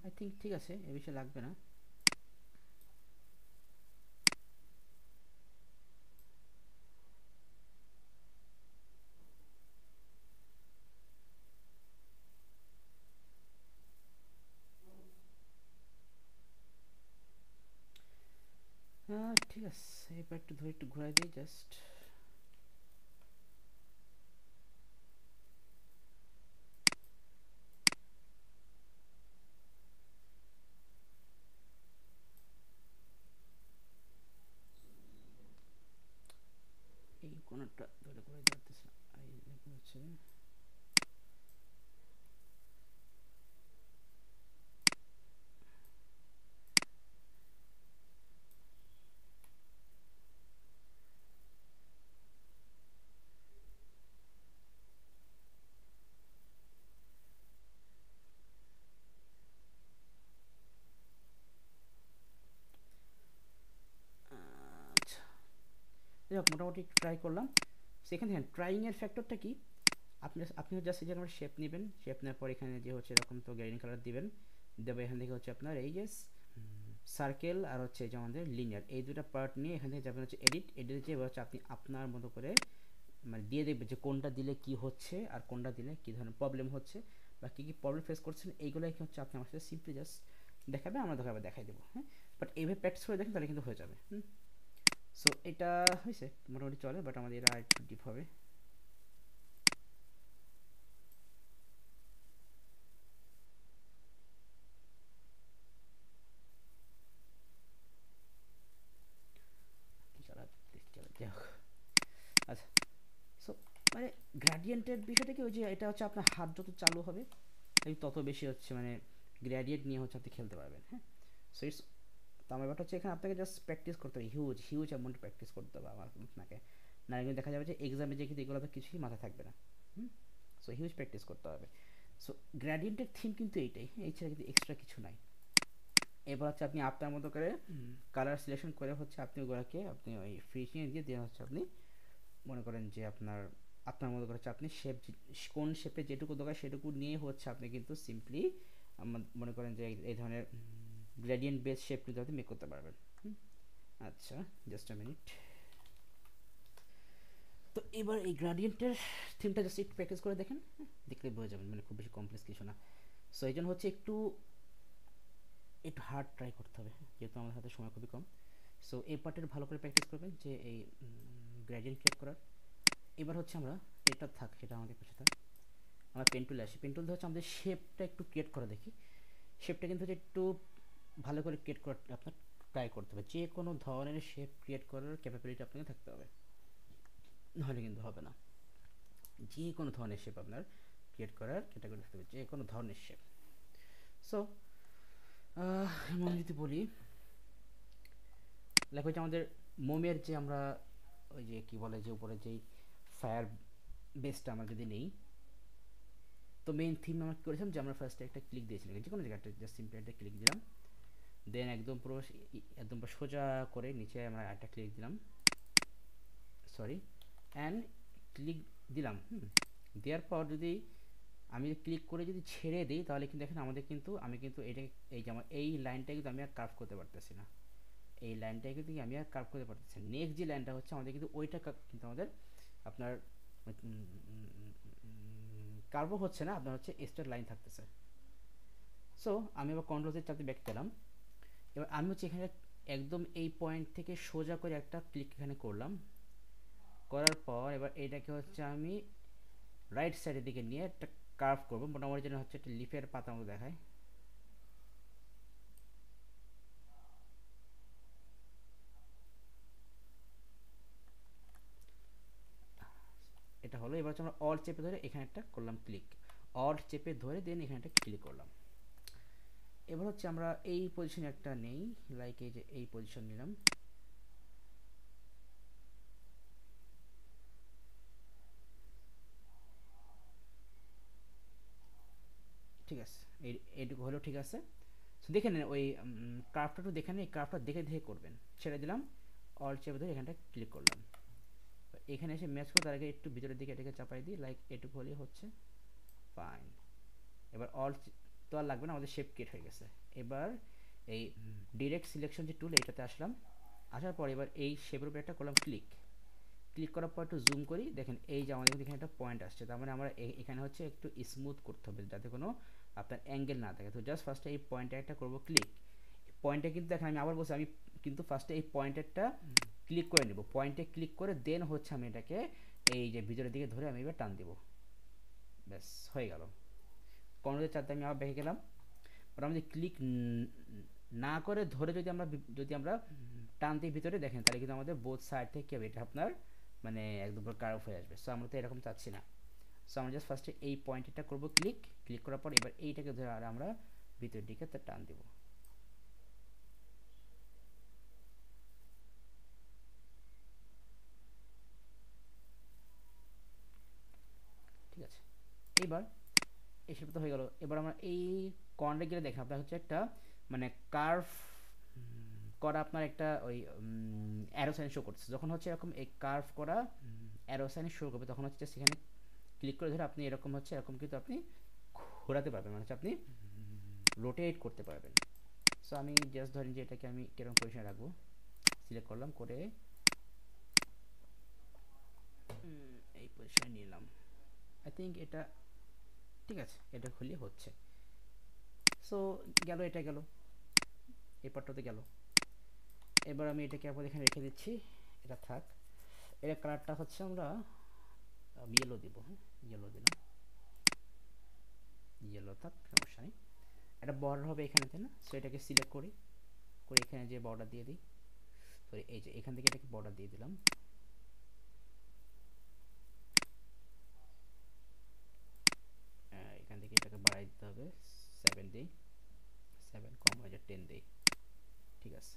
আই থিঙ্ক ঠিক আছে, এ বিষয়ে লাগবে না। ঠিক আছে, এবার একটু ধরে একটু ঘুরাই দিই জাস্ট। এই কোণাটা ধরে ঘুরাই দিতেছে না, এই হচ্ছে। আচ্ছা, যাই হোক মোটামুটি একটু ট্রাই করলাম। সেখানে হ্যাঁ, ট্রাইং এর ফ্যাক্টরটা কি, আপনি আপনি জাস্ট এই যে আমার শেপ নেবেন, শেপ নেওয়ার পর এখানে যে হচ্ছে এরকম তো গ্রেডিং কালার দিবেন, দেবে এখান থেকে হচ্ছে আপনার এই যে সার্কেল আর হচ্ছে যে আমাদের লিনিয়ার, এই দুটো পার্ট নিয়ে এখান থেকে যাবেন হচ্ছে এডিট, এডিটে যে হচ্ছে আপনি আপনার মতো করে মানে দিয়ে দেখবেন যে কোনটা দিলে কি হচ্ছে আর কোনটা দিলে কি ধরনের প্রবলেম হচ্ছে বা কী কী প্রবলেম ফেস করছেন, এইগুলোই হচ্ছে আপনি আমার সাথে সিম্পলি জাস্ট দেখাবে, আমরা দেখাই দেবো। হ্যাঁ, বাট এইভাবে প্র্যাকটিস করে দেখেন তাহলে কিন্তু হয়ে যাবে। সো এটা হয়েছে মোটামুটি চলে, বাট আমাদের এটা একটু ডিপ হবে। যাই হোক, আচ্ছা। সো মানে গ্রেডিয়েন্টের বিষয়টা কি, ওই যে এটা হচ্ছে আপনার হাত যত চালু হবে এই তত বেশি হচ্ছে মানে গ্রেডিয়েন্ট নিয়ে হচ্ছে আপনি খেলতে পারবেন। হ্যাঁ, সো ইটস, তো আমার ব্যাপারটা হচ্ছে এখানে আপনাকে জাস্ট প্র্যাকটিস করতে হবে, হিউজ হিউজ অ্যামাউন্ট প্র্যাকটিস করতে হবে আমার আপনাকে, না কিন্তু দেখা যাবে যে এক্সামে যে কিন্তু এগুলো তো কিছুই মাথায় থাকবে না। হুম, সো হিউজ প্র্যাকটিস করতে হবে। সো গ্রেডিয়েন্টের থিম কিন্তু এইটাই, এই ছাড়া কিন্তু এক্সট্রা কিছু নাই। এবার হচ্ছে আপনি আপনার মতো করে কালার সিলেকশন করে হচ্ছে আপনি ওগুলোকে আপনি ওই ফিনিশিং দিয়ে দিয়ে হচ্ছে আপনি মনে করেন যে আপনার আপনার মতো করে হচ্ছে আপনি শেপ, কোন শেপে যেটুকু দরকার সেটুকু নিয়ে হচ্ছে আপনি কিন্তু সিম্পলি মনে করেন যে এই ধরনের গ্রেডিয়েন্ট বেস শেপ কিন্তু আপনি মেক করতে পারবেন। আচ্ছা, জাস্ট আ মিনিট। তো এবার এই গ্রেডিয়েন্টের থিমটা জাস্ট একটু প্র্যাকটিস করে দেখেন, দেখলে বোঝা যাবেন, মানে খুব বেশি কমপ্লেক্স কিছু না। সো এই জন্য হচ্ছে একটু একটু হার্ড ট্রাই করতে হবে, যেহেতু আমাদের হাতে সময় খুবই কম। সো এই পার্টের ভালো করে প্র্যাকটিস করবেন যে এই গ্রেডিয়েন্ট ক্রিয়েট করার। এবার হচ্ছে আমরা এটা থাক, সেটা আমাদের পাশে থাক, আমরা পেন টুলে আসি। পেন টুল দিয়ে হচ্ছে আমাদের শেপটা একটু ক্রিয়েট করা দেখি। শেপটা কিন্তু হচ্ছে একটু ভালো করে ক্রিয়েট করা আপনার ট্রাই করতে হবে, যে কোনো ধরনের শেপ ক্রিয়েট করার ক্যাপাবিলিটি আপনাকে থাকতে হবে, নাহলে কিন্তু হবে না। যে কোনো ধরনের শেপ আপনার ক্রিয়েট করার ক্যাটাগরি থাকতে হবে, যে কোনো ধরনের শেপ। সো এমন যদি বলি, লেখা হচ্ছে আমাদের মোমের যে আমরা ওই যে কি বলে যে উপরে যেই ফায়ার বেসটা আমরা যদি নেই, তো মেইন থিম আমরা কী করেছিলাম যে আমরা ফার্স্টে একটা ক্লিক দিয়েছিলাম যে কোনো জায়গাটা, জাস্ট সিম্পলি একটা ক্লিক দিলাম, দেন একদম পুরো একদম সোজা করে নিচে আমরা একটা ক্লিক দিলাম, সরি, অ্যান্ড ক্লিক দিলাম। দেওয়ার পর যদি আমি ক্লিক করে যদি ছেড়ে দিই তাহলে কিন্তু দেখেন আমাদের কিন্তু আমি কিন্তু এটা এই যে আমার এই লাইনটা কিন্তু আমি আর কার্ভ করতে পারতেছি না, এই লাইনটা কিন্তু আমি আর কার্ভ করতে পারতেছি না। নেক্সট যে লাইনটা হচ্ছে আমাদের কিন্তু ওইটা কিন্তু আমাদের আপনার কার্ভও হচ্ছে না, আপনার হচ্ছে স্ট্রেট লাইন থাকতেছে। সো আমি আবার কন্ট্রোল জেড চাপতে ব্যাক পেলাম। এবার আমি হচ্ছে এখানে একদম এই পয়েন্ট থেকে সোজা করে একটা ক্লিক এখানে করলাম, করার পর এবার এইটাকে হচ্ছে আমি রাইট সাইডের দিকে নিয়ে একটা কার্ভ করবো, মোটামুটি যেন হচ্ছে একটা লিফের পাতা মতো দেখায়। এটা হলো। এবার হচ্ছে আমরা অল চেপে ধরে এখানে একটা করলাম ক্লিক, অল চেপে ধরে দেন এখানে একটা ক্লিক করলাম। এবার হচ্ছে আমরা এই পজিশনে একটা নেই, লাইক এই যে এই পজিশন নিলাম, ঠিক আছে, এইটুকু হলো, ঠিক আছে। সো দেখে নেন ওই কার্ভটা একটু দেখে নেন, এই কার্ভটা দেখে দেখে করবেন। ছেড়ে দিলাম, অল চেপে ধরে এখানটা ক্লিক করলাম, এখানে এসে ম্যাচ করে তার আগে একটু ভিতরের দিকে এটাকে চাপাই দিই, লাইক এটুকু হলেই হচ্ছে ফাইন। এবার অল তো আর লাগবে না, আমাদের শেপ ক্রিয়েট হয়ে গেছে। এবার এই ডিরেক্ট সিলেকশন যে টুল, এটাতে আসলাম, আসার পর এবার এই শেপের উপর একটা করলাম ক্লিক, ক্লিক করার পর একটু জুম করি, দেখেন এই যে আমাদের এখানে একটা পয়েন্ট আসছে, তার মানে আমরা এখানে হচ্ছে একটু স্মুথ করতে হবে যাতে কোনো আপনার অ্যাঙ্গেল না থাকে। তো জাস্ট ফার্স্টে এই পয়েন্টে একটা করবো ক্লিক, পয়েন্টে কিন্তু দেখেন আমি আবার বলছি, আমি কিন্তু ফার্স্টে এই পয়েন্টেরটা ক্লিক করে নেব, পয়েন্টে ক্লিক করে দেন হচ্ছে আমি এটাকে এই যে ভিতরের দিকে ধরে আমি এবার টান দিব, ব্যাস হয়ে গেল। কন্ট্রোল চারতে আমি আবার ব্যাকে গেলাম, আর আমাদের ক্লিক না করে ধরে যদি আমরা টান দিই ভিতরে, দেখেন তাহলে কিন্তু আমাদের বোথ সাইড থেকে কি হবে, এটা আপনার মানে একদম পুরো কার্ভ হয়ে আসবে। সো আমরা তো এরকম চাচ্ছি না। সো আমরা জাস্ট ফার্স্টে এই পয়েন্টটা করবো ক্লিক, ক্লিক করার পর এবার এইটাকে ধরে আর আমরা ভিতরের দিকে টান দিব, ঠিক আছে। এইবার এই শেপটা হয়ে গেল। এবার আমরা এই কর্নারে গেলে দেখেন আপনার হচ্ছে একটা মানে কার্ভ করা আপনার একটা ওই অ্যারো সাইন শো করছে, যখন হচ্ছে এরকম এই কার্ভ করা অ্যারো সাইন শো করবে তখন হচ্ছে সেখানে ক্লিক করে ধরে আপনি এরকম হচ্ছে এরকম কিন্তু আপনি ঘোরাতে পারবেন, মানে হচ্ছে আপনি রোটেট করতে পারবেন। সো আমি জাস্ট ধরেন যে এটাকে আমি কিরকম পজিশনে রাখবো, সিলেক্ট করলাম করে এই পজিশনে নিলাম, আই থিঙ্ক এটা ঠিক আছে, এটা খুললে হচ্ছে। সো গেল, এটা গেল, এই পার্টটাতে গেল। এবার আমি এটাকে আবার এখানে রেখে দিচ্ছি, এটা থাক। এর কালারটা হচ্ছে আমরা ইয়েলো দিব, হ্যাঁ ইয়েলো দিলাম, ইয়েলো থাক, সমস্যা নেই। একটা বর্ডার হবে এখানে, তাই না? সো এটাকে সিলেক্ট করি, করে এখানে যে বর্ডার দিয়ে দিই, সরি এই যে এখান থেকে এটাকে বর্ডার দিয়ে দিলাম। যাবে 7 দিই, 7 কম হয়ে যায় 10 দিই। ঠিক আছে,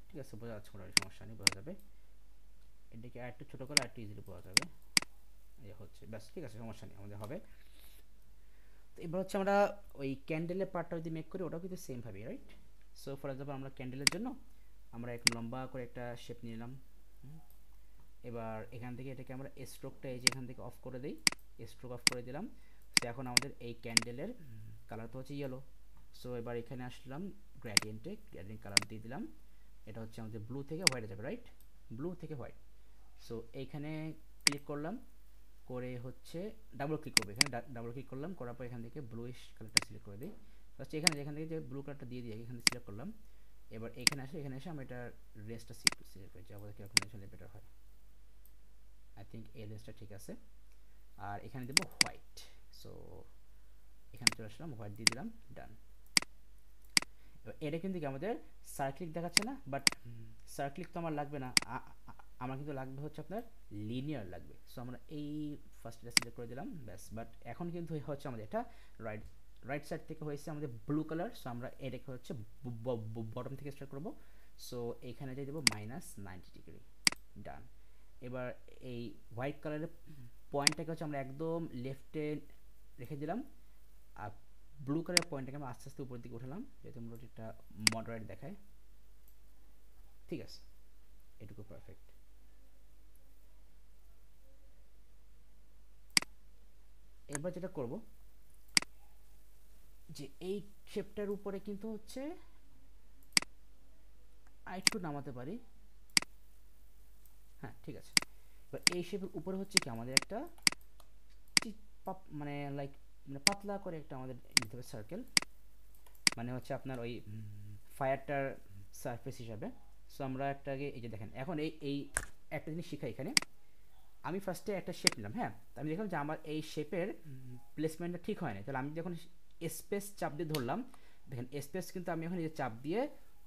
ঠিক আছে, বোঝা যাচ্ছে, কোনো সমস্যা নেই, বোঝা যাবে। এটাকে আর একটু ছোটো করে আর একটু ইজিলি বোঝা যাবে। এই হচ্ছে, ব্যাস, ঠিক আছে, সমস্যা নেই, আমাদের হবে। তো এবার হচ্ছে আমরা ওই ক্যান্ডেলের পার্টটা যদি মেক করি, ওটাও কিন্তু সেম ভাবে, রাইট? সো ফর এক্সাম্পল আমরা ক্যান্ডেলের জন্য আমরা একটু লম্বা করে একটা শেপ নিয়ে নিলাম। এবার এখান থেকে এটাকে আমরা স্ট্রোকটা এই যে এখান থেকে অফ করে দিই, স্ট্রোক অফ করে দিলাম। তো এখন আমাদের এই ক্যান্ডেলের কালার তো হচ্ছে ইয়েলো। সো এবার এখানে আসলাম গ্রেডিয়েন্টে, গ্রেডিয়েন্ট কালার দিয়ে দিলাম। এটা হচ্ছে আমাদের ব্লু থেকে হোয়াইটে যাবে, রাইট? ব্লু থেকে হোয়াইট। সো এইখানে ক্লিক করলাম, করে হচ্ছে ডাবল ক্লিক করবে, এখানে ডাবল ক্লিক করলাম, করার পর এখান থেকে ব্লুইশ কালারটা সিলেক্ট করে দিই। ফার্স্ট এখানে যেখান থেকে যে ব্লু কালারটা দিয়ে এখানে সিলেক্ট করলাম। এবার এখানে এসে আমি এটা রেসটা সিলেক্ট করেছি, আমাদের কীরকম হলে বেটার হয়। আই থিঙ্ক এই রেসটা ঠিক আছে। আর এখানে দেবো হোয়াইট। সো এখানে চলে আসলাম, হোয়াইট দিয়ে দিলাম, ডান। এবার এটা কিন্তু কি আমাদের সার্ক্লিক দেখাচ্ছে না, বাট সার্ক্লিক তো আমার লাগবে না, আমার কিন্তু লাগবে হচ্ছে আপনার লিনিয়ার লাগবে। সো আমরা এই ফার্স্ট এটা সিলেক্ট করে দিলাম, ব্যাস। বাট এখন কিন্তু হচ্ছে আমাদের এটা রাইট সাইড থেকে হয়েছে আমাদের ব্লু কালার। সো আমরা এটাকে হচ্ছে বটম থেকে স্টার্ট করবো। সো এখানে দিয়ে দেবো -90°, ডান। এবার এই হোয়াইট কালারের পয়েন্টটাকে হচ্ছে আমরা একদম লেফটে রেখে দিলাম, আর ব্লু কালারের পয়েন্টটাকে আমরা আস্তে আস্তে উপরের দিকে উঠালাম, যাতে মূলত একটা মডারেট দেখায়। ঠিক আছে, এটুকু পারফেক্ট। এবার যেটা করব, যে এই শেপটার উপরে কিন্তু হচ্ছে আরেকটু নামাতে পারি। হ্যাঁ, ঠিক আছে। এবার এই শেপের উপরে হচ্ছে কি আমাদের একটা মানে লাইক মানে পাতলা করে একটা আমাদের নিতে হবে সার্কেল, মানে হচ্ছে আপনার ওই ফায়ারটার সারফেস হিসাবে। সো আমরা একটা আগে এই যে দেখেন, এখন এই একটা জিনিস শিখাই এখানে। আমি ফার্স্টে একটা শেপ নিলাম, হ্যাঁ, তো আমি দেখলাম যে আমার এই শেপের প্লেসমেন্টটা ঠিক হয় না। তাহলে আমি যখন স্পেস চাপ দিয়ে ধরলাম, দেখেন স্পেস কিন্তু আমি এখন এই যে চাপ দিয়ে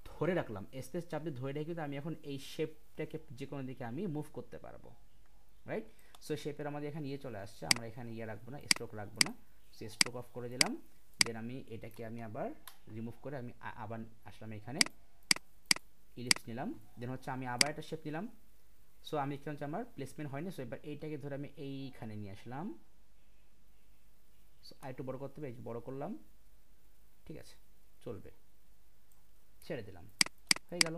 ধরে রাখলাম, স্পেস চাপ দিয়ে ধরে রেখে কিন্তু আমি এখন এই শেপটাকে যে কোনো দিকে আমি মুভ করতে পারবো, রাইট? সো শেপের আমাদের এখানে ইয়ে চলে আসছে, আমরা এখানে ইয়ে রাখবো না, স্ট্রোক রাখবো না। সো স্ট্রোক অফ করে দিলাম। দেন আমি এটাকে আমি আবার রিমুভ করে আমি আবার আসলাম এখানে, ইলিপস নিলাম। দেন হচ্ছে আমি আবার একটা শেপ নিলাম। সো আমি দেখলাম যে আমার প্লেসমেন্ট হয়নি। সো এবার এইটাকে ধরে আমি এইখানে নিয়ে আসলাম। সো আরেকটু বড় করতে হবে, এই বড় করলাম, ঠিক আছে, চলবে, ছেড়ে দিলাম, হয়ে গেল।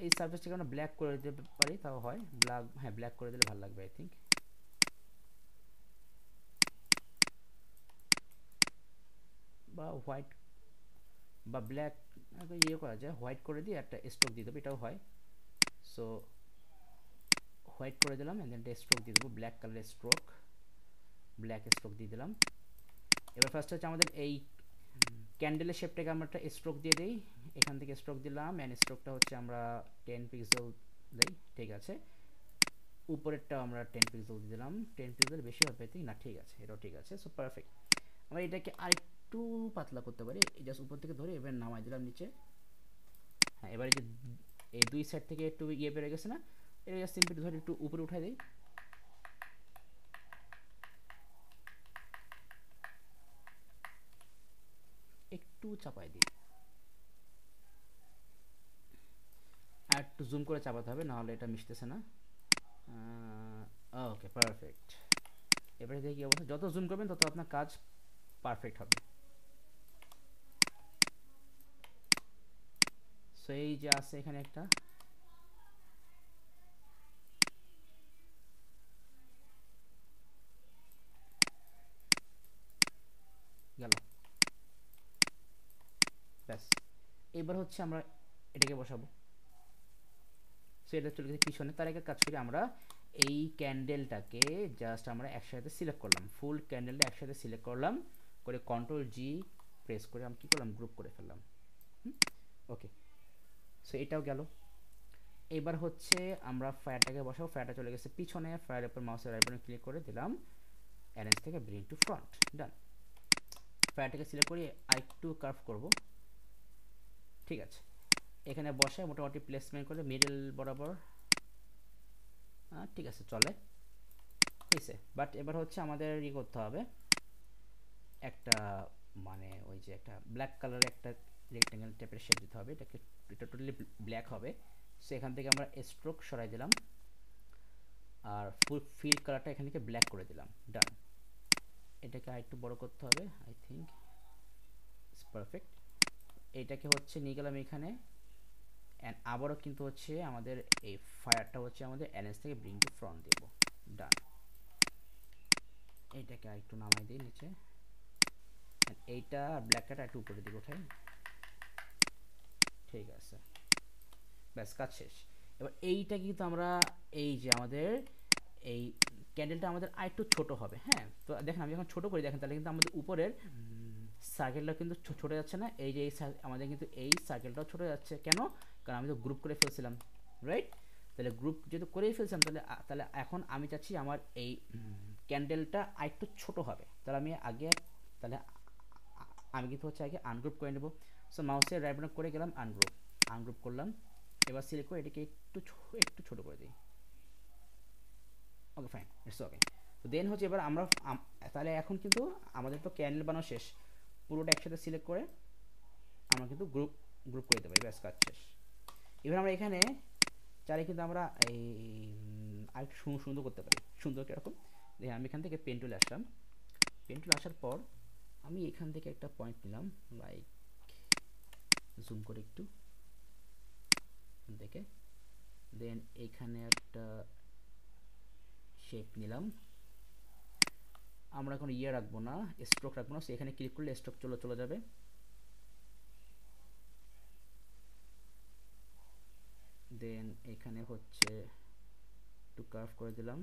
এই সার্ফেসটাকে আমরা ব্ল্যাক করে দিতে পারি, তাও হয় ব্ল্যাক, হ্যাঁ ব্ল্যাক করে দিলে ভালো লাগবে আই থিঙ্ক। বা হোয়াইট বা ব্ল্যাক ইয়ে করা যায়, হোয়াইট করে দিয়ে একটা স্ট্রোক দিয়ে দেবো, এটাও হয়। সো হোয়াইট করে দিলাম, এন্ড দেন একটা স্ট্রোক দিয়ে দেবো, ব্ল্যাক কালারের স্ট্রোক, ব্ল্যাক স্ট্রোক দিয়ে দিলাম। এবার ফার্স্ট হচ্ছে আমাদের এই ক্যান্ডেলের শেপটাকে আমরা একটা স্ট্রোক দিয়ে দিই, এখান থেকে স্ট্রোক দিলাম, অ্যান্ড স্ট্রোকটা হচ্ছে আমরা 10 পিক্সেল দিই, ঠিক আছে। উপরেরটাও আমরা 10 পিক্সেল দিয়ে দিলাম, 10 পিক্সেল বেশি হবে ঠিক না, ঠিক আছে, এটাও ঠিক আছে। So perfect. আমরা এটাকে আরেকটু পাতলা করতে পারি, জাস্ট উপর থেকে ধরে এবার নামাই দিলাম নিচে। হ্যাঁ, এবারে যে এই দুই সাইড থেকে একটু ইয়ে বেড়ে গেছে না, এটা জাস্ট সিম্পলি ধরে একটু উপরে উঠাই দিই, একটু চাপাই দিই, আর একটু জুম করে চাপাতে হবে, নাহলে এটা মিশতেছে না। ওকে, পারফেক্ট। এবারে দেখি কি অবস্থা, যত জুম করবেন তত আপনার কাজ পারফেক্ট হবে। সো এই যে আছে এখানে একটা, গেল, ব্যাস। এবার হচ্ছে আমরা এটাকে বসাবো। সো এটা চলে গেছে পিছনে। তার আগে কাজ করি, আমরা এই ক্যান্ডেলটাকে জাস্ট আমরা একসাথে সিলেক্ট করলাম, ফুল ক্যান্ডেলটা একসাথে সিলেক্ট করলাম, করে Ctrl+G প্রেস করে আমি কি করলাম, গ্রুপ করে ফেললাম। ওকে, সো এটাও গেল। এবার হচ্ছে আমরা ফায়ারটাকে বসাবো, ফায়ারটা চলে গেছে পিছনে, ফায়ারের উপর মাউসের রাইট বাটন ক্লিক করে দিলাম, অ্যারেঞ্জ থেকে ব্রিং টু ফ্রন্ট, ডান। ফায়ারটাকে সিলেক্ট করে আরেকটু কার্ভ করব, ঠিক আছে। এখানে বসায় মোটামুটি প্লেসমেন্ট করে মিডল বরাবর, ঠিক আছে, চলে, হয়েছে। বাট এবার হচ্ছে আমাদের ই করতে হবে, একটা মানে ওই যে একটা ব্ল্যাক কালারের একটা রেক্টেঙ্গেল টাইপের শেপ দিতে হবে, এটাকে এটা টোটালি ব্ল্যাক হবে। সো এখান থেকে আমরা স্ট্রোক সরাই দিলাম আর ফুল ফিল কালারটা এখান থেকে ব্ল্যাক করে দিলাম। ডান। এটাকে আরেকটু বড় করতে হবে, আই থিঙ্ক ইটস পারফেক্ট। এইটাকে হচ্ছে নিয়ে গেলাম এখানে, অ্যান্ড আবারও কিন্তু হচ্ছে আমাদের এই ফায়ারটা হচ্ছে আমাদের এনএস থেকে ব্রিং টু ফ্রন্ট দেব। ডান। এইটাকে আরেকটু নামাই দিই নিচে, এইটা ব্ল্যাকটা একটু উপরে দিকে ওঠাই। ঠিক আছে, ব্যাস কাজ শেষ। এবার এইটা কিন্তু আমরা এই যে আমাদের এই ক্যান্ডেলটা আমাদের আরেকটু ছোট হবে। হ্যাঁ, তো দেখেন আমি যখন ছোট করি দেখেন তাহলে কিন্তু আমাদের উপরের সার্কেলটা কিন্তু ছোট যাচ্ছে না। এই যে আমাদের কিন্তু এই সার্কেলটাও ছোট যাচ্ছে। কেন? কারণ আমি তো গ্রুপ করে ফেলছিলাম, রাইট? তাহলে গ্রুপ যেহেতু করেই ফেলছিলাম, তাহলে এখন আমি চাচ্ছি আমার এই ক্যান্ডেলটা আরেকটু ছোট হবে। তাহলে আমি আগে তাহলে আমি কিন্তু হচ্ছে আগে আনগ্রুপ করে নেব। সো মাউসের রাইট বাটন করে গেলাম আনগ্রুপ, আনগ্রুপ করলাম। এবার সিলেক্ট করে এটাকে একটু ছোট করে দিই। Okay fine, it's okay. তো দেন হচ্ছে এবার আমরা তাহলে এখন কিন্তু আমাদের তো ক্যান্ডেল বানানো শেষ। পুরোটা একসাথে সিলেক্ট করে আমরা কিন্তু গ্রুপ করে দিতে পারি, ব্যাস কাজ শেষ। এবার আমরা এখানে চাইলে কিন্তু আমরা এই আরেকটু সুন্দর করতে পারি। সুন্দর কীরকম দেখেন, আমি এখান থেকে পেন টুলে আসলাম। পেন টুলে আসার পর আমি এখান থেকে একটা পয়েন্ট নিলাম, লাইক জুম করে একটু দেখে, দেন এইখানে একটা শেপ নিলাম। আমরা এখন ইয়ে রাখবো না, স্ট্রোক রাখবো না। সো এখানে ক্লিক করলে স্ট্রোক চলে যাবে। দেন এখানে হচ্ছে একটু কার্ভ করে দিলাম।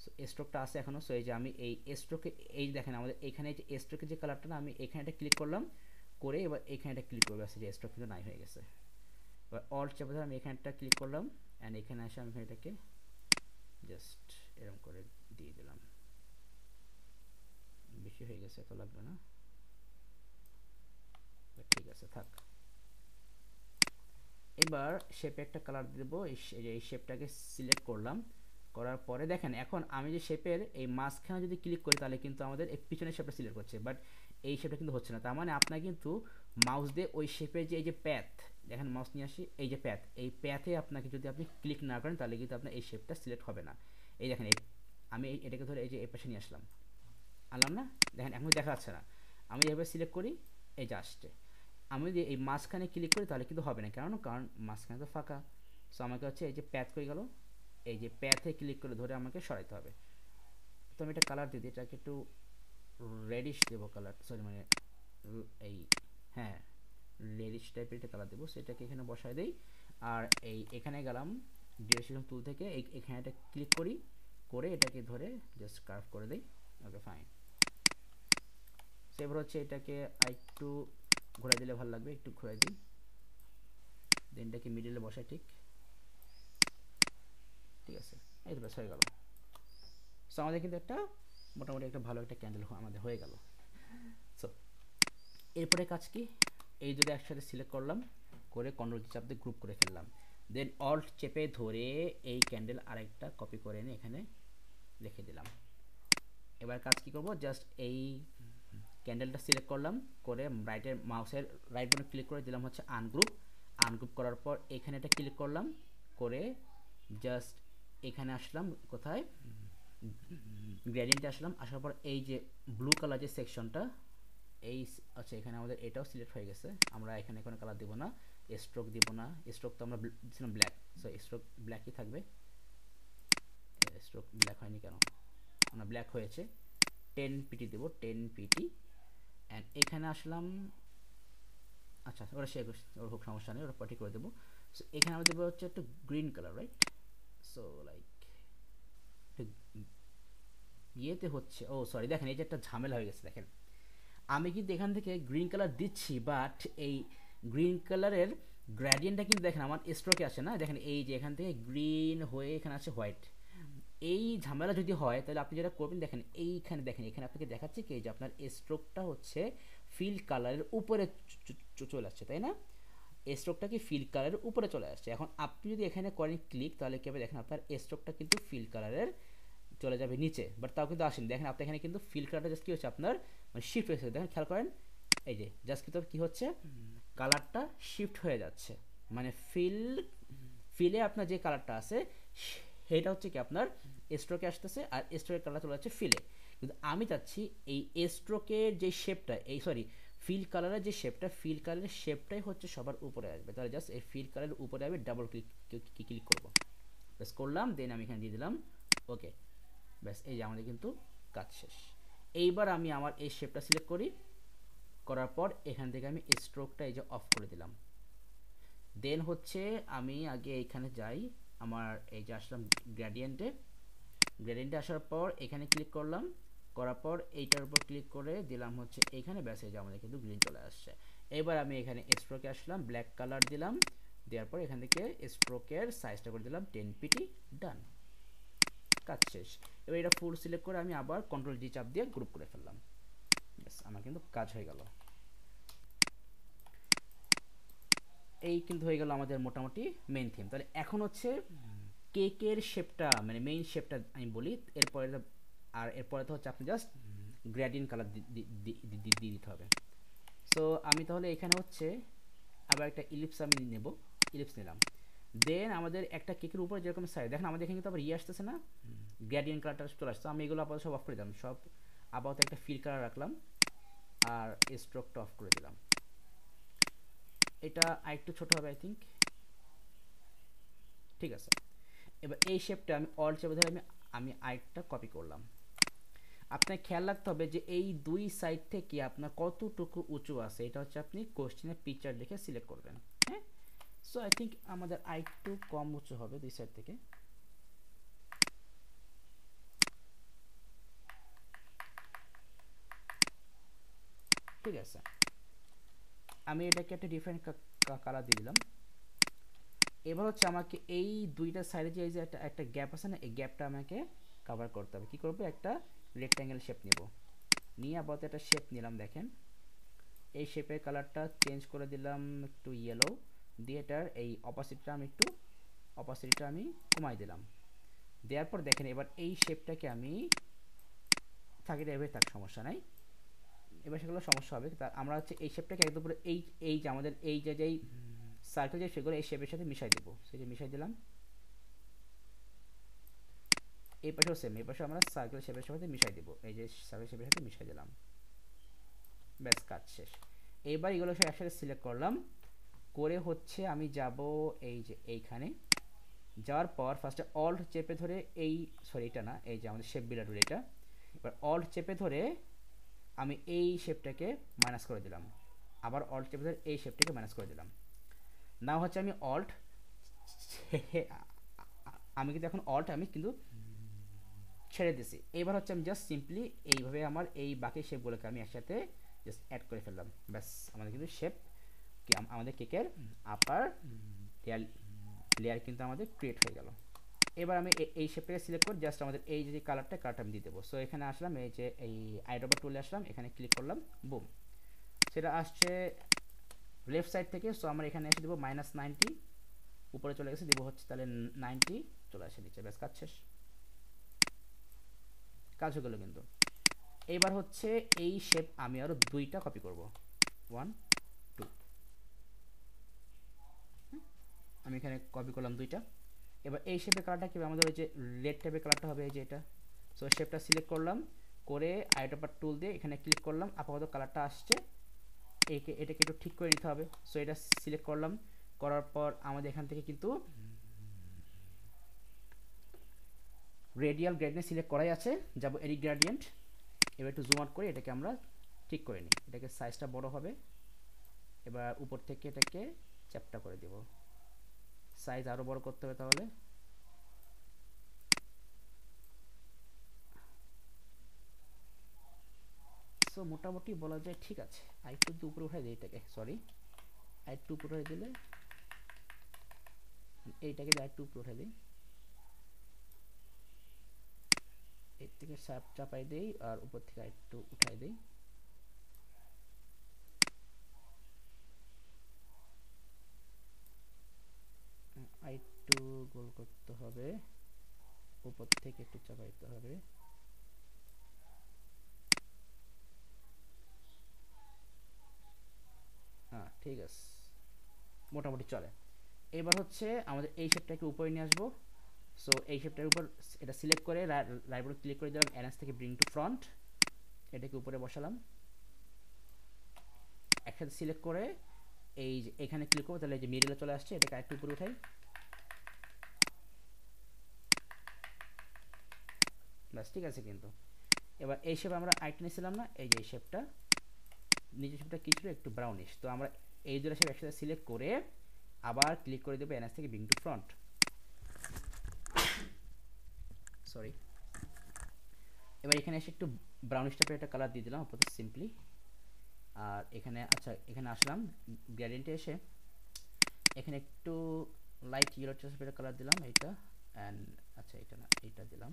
সো স্ট্রোকটা আছে এখনো। সো এই যে আমি এই স্ট্রোকে এই দেখেন আমাদের এখানে যে স্ট্রোকের যে কালারটা না, আমি এখানে একটা ক্লিক করলাম করে এবার এখানে একটা ক্লিক করবো, আছে যে স্ট্রোক কিন্তু নাই হয়ে গেছে। এবার অল্ট চেপে ধরে আমি এখানে একটা ক্লিক করলাম, অ্যান্ড এখানে এসে আমি এটাকে জাস্ট এরকম করে দিয়ে দিলাম। বেশি হয়ে গেছে, এত লাগবে না, ঠিক আছে থাক। এবার শেপে একটা কালার দেবো। এই শেপটাকে সিলেক্ট করলাম, করার পরে দেখেন এখন আমি যে শেপের এই মাঝখানে যদি ক্লিক করি তাহলে কিন্তু আমাদের এই পিছনের শেপটা সিলেক্ট করছে, বাট এই শেপটা কিন্তু হচ্ছে না। তার মানে আপনার কিন্তু মাউস দিয়ে ওই শেপের যে এই যে প্যাথ, দেখেন মাউস নিয়ে আসি, এই যে প্যাথ, এই প্যাথে আপনাকে যদি আপনি ক্লিক না করেন তাহলে কিন্তু আপনার এই শেপটা সিলেক্ট হবে না। এই দেখেন আমি এটাকে ধরে এই যে এই পাশে নিয়ে আনলাম না, দেখেন এখন দেখা যাচ্ছে না। আমি এভাবে সিলেক্ট করি, এই যে আসছে। আমি যদি এই মাঝখানে ক্লিক করি তাহলে কিন্তু হবে না, কারণ মাঝখানে তো ফাঁকা। সো আমাকে হচ্ছে এই যে প্যাথ করে গেল, এই যে প্যাথে ক্লিক করে ধরে আমাকে সরাইতে হবে। তো আমি একটা কালার দিই, এটাকে একটু রেডিশ দেবো কালার, সরি মানে এই হ্যাঁ রেডিশ টাইপের একটা কালার দেবো। সেটাকে এখানে বসায় দিই। আর এখানে গেলাম ডিরেকশন টুল থেকে এখানে একটা ক্লিক করি, করে এটাকে ধরে জাস্ট কার্ভ করে দিই। Okay fine. সেবার হচ্ছে এটাকে একটু ঘোরাই দিলে ভালো লাগবে, একটু ঘোরাই দিই। দেন এটাকে মিডিলে বসাই, ঠিক আছে। এই তো ব্যাস হয়ে গেল। সো আমাদের কিন্তু একটা মোটামুটি একটা ভালো একটা ক্যান্ডেল আমাদের হয়ে গেল। সো এরপরে কাজ কি, এই দুটো একসাথে সিলেক্ট করলাম, করে কন্ট্রোল চাপ দিয়ে গ্রুপ করে ফেললাম। দেন অল্ট চেপে ধরে এই ক্যান্ডেল আরেকটা কপি করে এনে এখানে রেখে দিলাম। এবার কাজ কি করব, জাস্ট এই ক্যান্ডেলটা সিলেক্ট করলাম, করে রাইটের মাউসের রাইট বাটন ক্লিক করে দিলাম হচ্ছে আনগ্রুপ। আনগ্রুপ করার পর এখানে একটা ক্লিক করলাম, করে জাস্ট এখানে আসলাম, কোথায় গ্রেডিয়েন্টে আসলাম। আসার পর এই যে ব্লু কালার যে সেকশনটা, এই আচ্ছা এখানে আমাদের এটাও সিলেক্ট হয়ে গেছে। আমরা এখানে কোনো কালার দিব না, স্ট্রোক দিব না। স্ট্রোক তো আমরা দিয়েছিলাম ব্ল্যাক, সো স্ট্রোক ব্ল্যাকই থাকবে। স্ট্রোক ব্ল্যাক হয়নি কেন, না ব্ল্যাক হয়েছে। 10 পিটি দেবো, 10 পিটি। অ্যান্ড এখানে আসলাম, আচ্ছা ওরা সে ওর হোক সমস্যা নেই, ওরা পার্টি করে দেবো। সো এখানে আমরা দেবো হচ্ছে একটু green colour, right? So like ইয়েতে হচ্ছে, ও সরি দেখেন এই যে একটা ঝামেলা হয়ে গেছে। দেখেন আমি কিন্তু এখান থেকে গ্রিন কালার দিচ্ছি, বাট এই গ্রিন কালারের গ্রেডিয়েন্টটা কিন্তু দেখেন আমার স্ট্রোকে আসে না। দেখেন এই যে এখান থেকে গ্রিন হয়ে এখানে আসে হোয়াইট। এই ঝামেলা যদি হয় তাহলে আপনি যেটা করবেন, দেখেন এইখানে দেখেন এখানে আপনাকে দেখাচ্ছে কি যে আপনার স্ট্রোকটা হচ্ছে ফিল কালারের উপরে চলে আসছে, তাই না? স্ট্রোকটা কি ফিল কালারের উপরে চলে আসছে। এখন আপনি যদি এখানে করেন ক্লিক, তাহলে কি হবে দেখেন আপনার স্ট্রোকটা কিন্তু ফিল কালারের চলে যাবে নিচে, বাট তাও কিন্তু আসেনি। দেখেন আপনি এখানে কিন্তু ফিল কালারটা জাস্ট কী হচ্ছে আপনার মানে শিফট হয়েছে, দেখেন খেয়াল করেন এই যে জাস্ট কিন্তু কী হচ্ছে কালারটা শিফট হয়ে যাচ্ছে, মানে ফিলে আপনার যে কালারটা আছে সেটা হচ্ছে কি আপনার স্ট্রোকে আসতেছে, আর স্ট্রোকের কালার চলে যাচ্ছে ফিলে। কিন্তু আমি চাচ্ছি এই স্ট্রোকের যে শেপটা, এই সরি ফিল কালারের যে শেপটা, ফিল কালারের শেপটাই হচ্ছে সবার উপরে আসবে। তাহলে জাস্ট এই ফিল কালারের উপরে আমি ডাবল ক্লিক করবো, ব্যাস করলাম, দেন আমি এখানে দিয়ে দিলাম ওকে, ব্যাস এই যে আমাদের কিন্তু কাজ শেষ। এইবার আমি আমার এই শেপটা সিলেক্ট করি, করার পর এখান থেকে আমি স্ট্রোকটা এই যে অফ করে দিলাম। দেন হচ্ছে আমি আগে এইখানে যাই, আমার এই যে আসলাম গ্রেডিয়েন্টে আসার পর এখানে ক্লিক করলাম, করার পর এইটার উপর ক্লিক করে দিলাম হচ্ছে এইখানে, ব্যাস এই যে আমাদের কিন্তু গ্রিন চলে আসছে। এবার আমি এখানে স্ট্রোকে আসলাম, ব্ল্যাক কালার দিলাম, দেওয়ার পর এখান থেকে স্ট্রোকের সাইজটা করে দিলাম 10 পিটি, ডান, কাজ শেষ। এবার এটা ফুল সিলেক্ট করে আমি আবার কন্ট্রোল জি চাপ দিয়ে গ্রুপ করে ফেললাম, ব্যাস আমার কিন্তু কাজ হয়ে গেল। এই কিন্তু হয়ে গেল আমাদের মোটামুটি মেইন থিম। তাহলে এখন হচ্ছে কেকের শেপটা মানে মেইন শেপটা আমি বলি, এরপরে আর এরপরে তো হচ্ছে আপনি জাস্ট গ্রেডিয়েন্ট কালার দিয়ে দিতে হবে। সো আমি তাহলে এখানে হচ্ছে আবার একটা ইলিপস আমি নেব, ইলিপস নিলাম। দেন আমাদের একটা কেকের উপরে যেরকম সাইজ দেখেন আমাদের এখানে কিন্তু আবার ইয়ে আসতেছে না, গ্রেডিয়েন্ট কালারটা চলে আসছে। আমি এগুলো আপাতত সব অফ করে দিলাম, সব আপাতত একটা ফিল কালার রাখলাম আর স্ট্রোকটা অফ করে দিলাম। এটা আরেকটু ছোট হবে আই থিঙ্ক, ঠিক আছে। এবার এই শেপটা আমি অল চেপে ধরে আমি আরেকটা কপি করলাম। আপনার খেয়াল রাখতে হবে যে এই দুই সাইড থেকে আপনার কতটুকু উঁচু আছে, এটা হচ্ছে আপনি কোশ্চেনের পিকচার দেখে সিলেক্ট করবেন। হ্যাঁ, সো আই থিঙ্ক আমাদের আরেকটু কম উঁচু হবে দুই সাইড থেকে, ঠিক আছে। আমি এটাকে একটা ডিফারেন্ট কালার দিয়ে দিলাম। এবার হচ্ছে আমাকে এই দুইটা সাইডে যে এই যে একটা গ্যাপ আছে না, এই গ্যাপটা আমাকে কভার করতে হবে। কি করব, একটা রেক্ট্যাঙ্গেল শেপ নেব, নিয়ে আপাতত একটা শেপ নিলাম। দেখেন এই শেপের কালারটা চেঞ্জ করে দিলাম একটু ইয়েলো দিয়ে, এটার এই অপাসিটিটা আমি কমাই দিলাম। দেওয়ার পর দেখেন এবার এই শেপটাকে আমি থাকি এভাবে থাক, সমস্যা নাই। এবার সেগুলো সমস্যা হবে, তা আমরা হচ্ছে এই শেপটাকে একদম পুরো এই যে আমাদের এই যে যেই সার্কেল যে সেগুলো এই শেপের সাথে মিশাই দেবো, সেটা মিশাই দিলাম। এই পাশেও সেম, এই পাশে আমরা সার্কেল শেপের সাথে মিশাই দেবো, এই যে সার্কেল শেপের সাথে মিশাই দিলাম, ব্যাস কাজ শেষ। এইবার এগুলো সব একসাথে সিলেক্ট করলাম, করে হচ্ছে আমি যাব এই যে এইখানে, যাওয়ার পর ফার্স্টে অল্ট চেপে ধরে এই সরি এটা না, এই যে আমাদের শেপ বিল্ডার টুল এটা, এবার অল্ট চেপে ধরে আমি এই শেপটাকে মাইনাস করে দিলাম, আবার অল্ট চেপে ধরে এই শেপটাকে মাইনাস করে দিলাম। না হচ্ছে আমি অল্ট আমি কিন্তু এখন অল্ট আমি কিন্তু ছেড়ে দিছি। এবার হচ্ছে আমি জাস্ট সিম্পলি এইভাবে আমার এই বাকি শেপগুলোকে আমি একসাথে জাস্ট অ্যাড করে ফেললাম, ব্যাস আমাদের কিন্তু শেপ আমাদের কেকের আপার লেয়ার কিন্তু আমাদের ক্রিয়েট হয়ে গেল। এবার আমি এই শেপটাকে সিলেক্ট করে জাস্ট আমাদের এই যে কালারটা আমি দিয়ে দেবো। সো এখানে আসলাম, এই যে এই আইড্রপার টুলে আসলাম, এখানে ক্লিক করলাম, বুম, সেটা আসছে লেফট সাইড থেকে। সো আমরা এখানে এসে দেবো -90, উপরে চলে গেছে, দেবো হচ্ছে তাহলে 90, চলে আসে নিচে, ব্যাস কাজ শেষ, কাজ হয়ে গেলো কিন্তু। এইবার হচ্ছে এই শেপ আমি আরও দুইটা কপি করব, 1 2, আমি এখানে কপি করলাম দুইটা। এবার এই শেপের কালারটা কি আমাদের ওই যে রেড টাইপের কালারটা হবে, এই যে এটা। সো শেপটা সিলেক্ট করলাম, করে আইড্রপার টুল দিয়ে এখানে ক্লিক করলাম, আপাতত কালারটা আসছে, এটাকে একটু ঠিক করে নিতে হবে। সো এটা সিলেক্ট করলাম, করার পর আমাদের এখান থেকে কিন্তু রেডিয়াল গ্রেডিয়েন্ট সিলেক্ট করাই আছে, যাব এডিট গ্রেডিয়েন্ট। এবার একটু জুম আউট করে এটাকে আমরা ঠিক করে নিই, এটাকে সাইজটা বড় হবে। এবার উপর থেকে এটাকে চ্যাপটা করে দেব, সাইজ আরও বড় করতে হবে তাহলে। সো মোটামুটি বলা যায় ঠিক আছে। আরেকটু উপরে উঠাই দিই এটাকে, সরি আরেকটু উপরে উঠাই দিলে, এইটাকে আরেকটু উপরে উঠাই দিই, এর থেকে চাপাই দিই আর উপর থেকে আরেকটু উঠাই দিই। আরেকটু গোল করতে হবে, উপর থেকে একটু চাপাইতে হবে। হ্যাঁ ঠিক আছে, মোটামুটি চলে। এবার হচ্ছে আমাদের এই শেপটাকে উপরে নিয়ে আসবো। সো এই শেপটার উপর এটা সিলেক্ট করে রাইট বাটন ক্লিক করে দিলাম, এনহান্স থেকে ব্রিং টু ফ্রন্ট, এটাকে উপরে বসালাম। একসাথে সিলেক্ট করে এই যে এখানে ক্লিক করবো, তাহলে এই যে মিডলে চলে আসছে, এটাকে আরেকটু উপরে উঠাই। ব্যাস ঠিক আছে। কিন্তু এবার এই শেপ আমরা আইটেন নিয়েছিলাম না, এই যে এই শেপটা, নিচের শেপটা কি ছিল একটু ব্রাউনিশ, তো আমরা এই দুটো শেপ একসাথে সিলেক্ট করে আবার ক্লিক করে দেবো এনহান্স থেকে ব্রিং টু ফ্রন্ট। সরি, এবার এখানে এসে একটু ব্রাউনিশ টাইপের একটা কালার দিয়ে দিলাম আপাতত সিম্পলি। আর এখানে আচ্ছা এখানে আসলাম গ্রেডিয়েন্টে, এসে এখানে একটু লাইট ইয়েলো টাইপের কালার দিলাম এইটা, অ্যান্ড আচ্ছা এটা না এইটা দিলাম।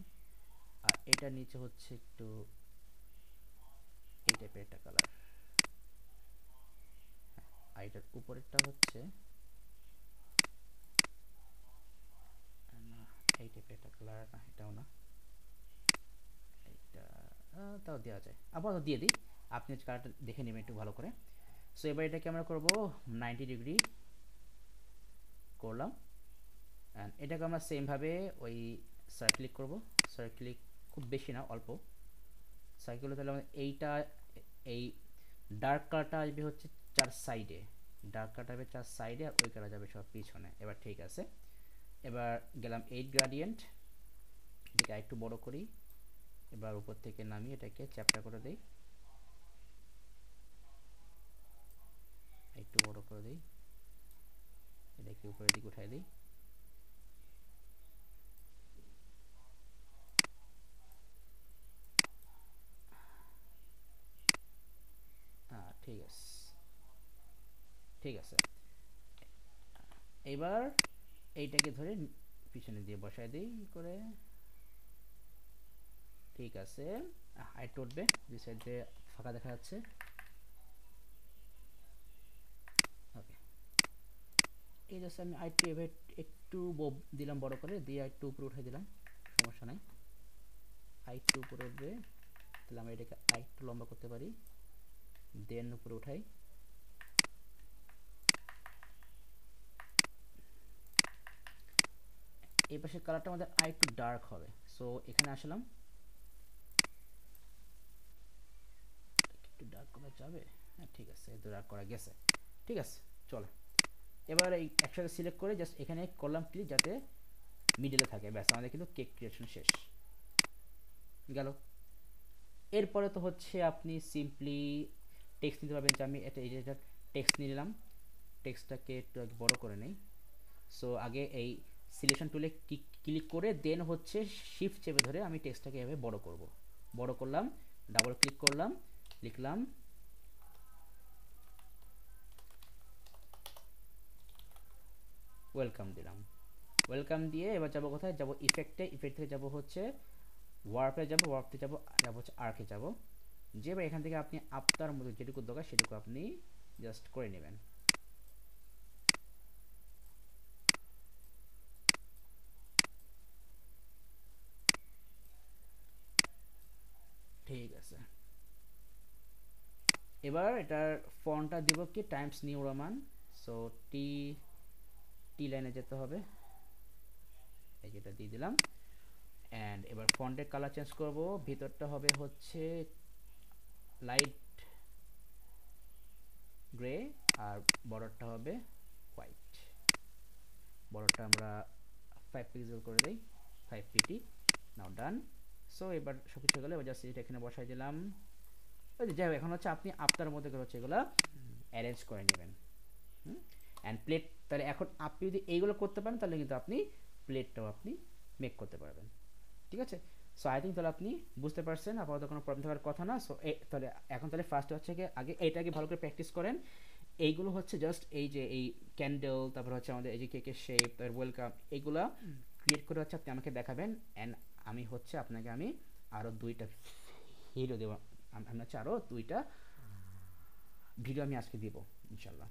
আর এটা নিচে হচ্ছে একটু এই টাইপের একটা কালার, আর এটার উপরেরটা হচ্ছে না এই টাইপের একটা কালার, না এটাও না, এইটা তাও দেওয়া যায়, আপাতত দিয়ে দিই, আপনি কালারটা দেখে নেবেন একটু ভালো করে। সো এবার এটাকে আমরা করব 90 ডিগ্রি করলাম, অ্যান্ড এটাকে আমরা সেমভাবে ওই সার্ক্লিক করব। সার্ক্লিক খুব বেশি না, অল্প সার্কেল, তাহলে আমাদের এইটা এই ডার্ক কালারটা আসবে হচ্ছে চার সাইডে, ডার্ক কালারটা আসবে চার সাইডে, আর ওই কালার যাবে সব পিছনে। এবার ঠিক আছে, এবার গেলাম 8 গ্রেডিয়েন্ট, এটাকে একটু বড় করি, এবার উপর থেকে নামিয়ে এটাকে চ্যাপ্টা করে দেই, একটু বড় করে দিই, এটাকে উপরের দিকে উঠাই দিই। হ্যাঁ ঠিক আছে, ঠিক আছে। এবার এইটাকে ধরে পিছনে দিয়ে বসায় দিই করে, ঠিক আছে। হাইট উঠবে, দুই সাইডে ফাঁকা দেখা যাচ্ছে। ওকে, এই জাস্ট আমি আইটু এবার একটু দিলাম বড় করে, দিয়ে আইটু উপরে উঠে দিলাম, সমস্যা নাই। আইটু উপরে উঠবে, তাহলে আমরা এটাকে আইটু লম্বা করতে পারি, দেন উপরে উঠাই। এই পাশের কালারটা আমাদের আইটু ডার্ক হবে, সো এখানে আসলাম, একটু ডার্ক করা যাবে, হ্যাঁ ঠিক আছে, এই তো ডার্ক করা গেছে, ঠিক আছে চলো। এবার এই একসাথে সিলেক্ট করে জাস্ট এখানে করলাম ক্লিক, যাতে মিডলে থাকে, ব্যাস আমাদের কিন্তু কেক ক্রিয়েশন শেষ গেল। এরপরে তো হচ্ছে আপনি সিম্পলি টেক্সট নিতে পারবেন, যে আমি এটা এই যে টেক্সট নিলাম, টেক্সটটাকে একটু বড় করে নেই। সো আগে এই সিলেকশন টুলে ক্লিক করে দেন হচ্ছে শিফট চেপে ধরে আমি টেক্সটটাকে এভাবে বড় করব। বড় করলাম, ডাবল ক্লিক করলাম, লিখলাম ওয়েলকাম, দিলাম ওয়েলকাম দিয়ে এবার যাবো কোথায়, যাবো ইফেক্টে, ইফেক্ট থেকে যাবো হচ্ছে ওয়ার্পে, যাবো ওয়ার্পে, যাবো যাবো হচ্ছে আর্কে যাবো, যে বা এখান থেকে আপনি আপনার মতো যেটুকু দরকার সেটুকু আপনি জাস্ট করে নেবেন। ঠিক আছে, এবার এটার ফন্টটা দিব কি টাইমস নিউ রোমান, সো টি টি লাইনে যেতে হবে, এই যেটা দিয়ে দিলাম। অ্যান্ড এবার ফন্টের কালার চেঞ্জ করব, ভিতরটা হবে হচ্ছে লাইট গ্রে, আর বর্ডারটা হবে হোয়াইট। বর্ডারটা আমরা 5 পিক্সেল করে দেই, 5 পিটি, নাও ডান। সো এবার সব কিছু গেলে জাস্ট এটা এখানে বসাই দিলাম। ওই যে যাই হোক, এখন হচ্ছে আপনি আপনার মধ্যে করে হচ্ছে এগুলো অ্যারেঞ্জ করে নেবেন। অ্যান্ড প্লেট, তাহলে এখন আপনি যদি এইগুলো করতে পারেন তাহলে কিন্তু আপনি প্লেটটাও আপনি মেক করতে পারবেন, ঠিক আছে। সো আই থিঙ্ক তাহলে আপনি বুঝতে পারছেন, আপাতত কোনো প্রবলেম থাকার কথা না। সো তাহলে এখন তাহলে ফার্স্ট হচ্ছে কি আগে এইটাকে ভালো করে প্র্যাকটিস করেন। এইগুলো হচ্ছে জাস্ট এই যে এই ক্যান্ডেল, তারপর হচ্ছে আমাদের এই যে কেকের শেপ, তারপর ওয়েলকাম, এইগুলা ক্রিয়েট করে হচ্ছে আপনি আমাকে দেখাবেন, অ্যান্ড আমি হচ্ছে আপনাকে আমি আরও 2টা হিরো দেবো, আমি হচ্ছে আরও 2টা ভিডিও আমি আজকে দিব ইনশাল্লাহ।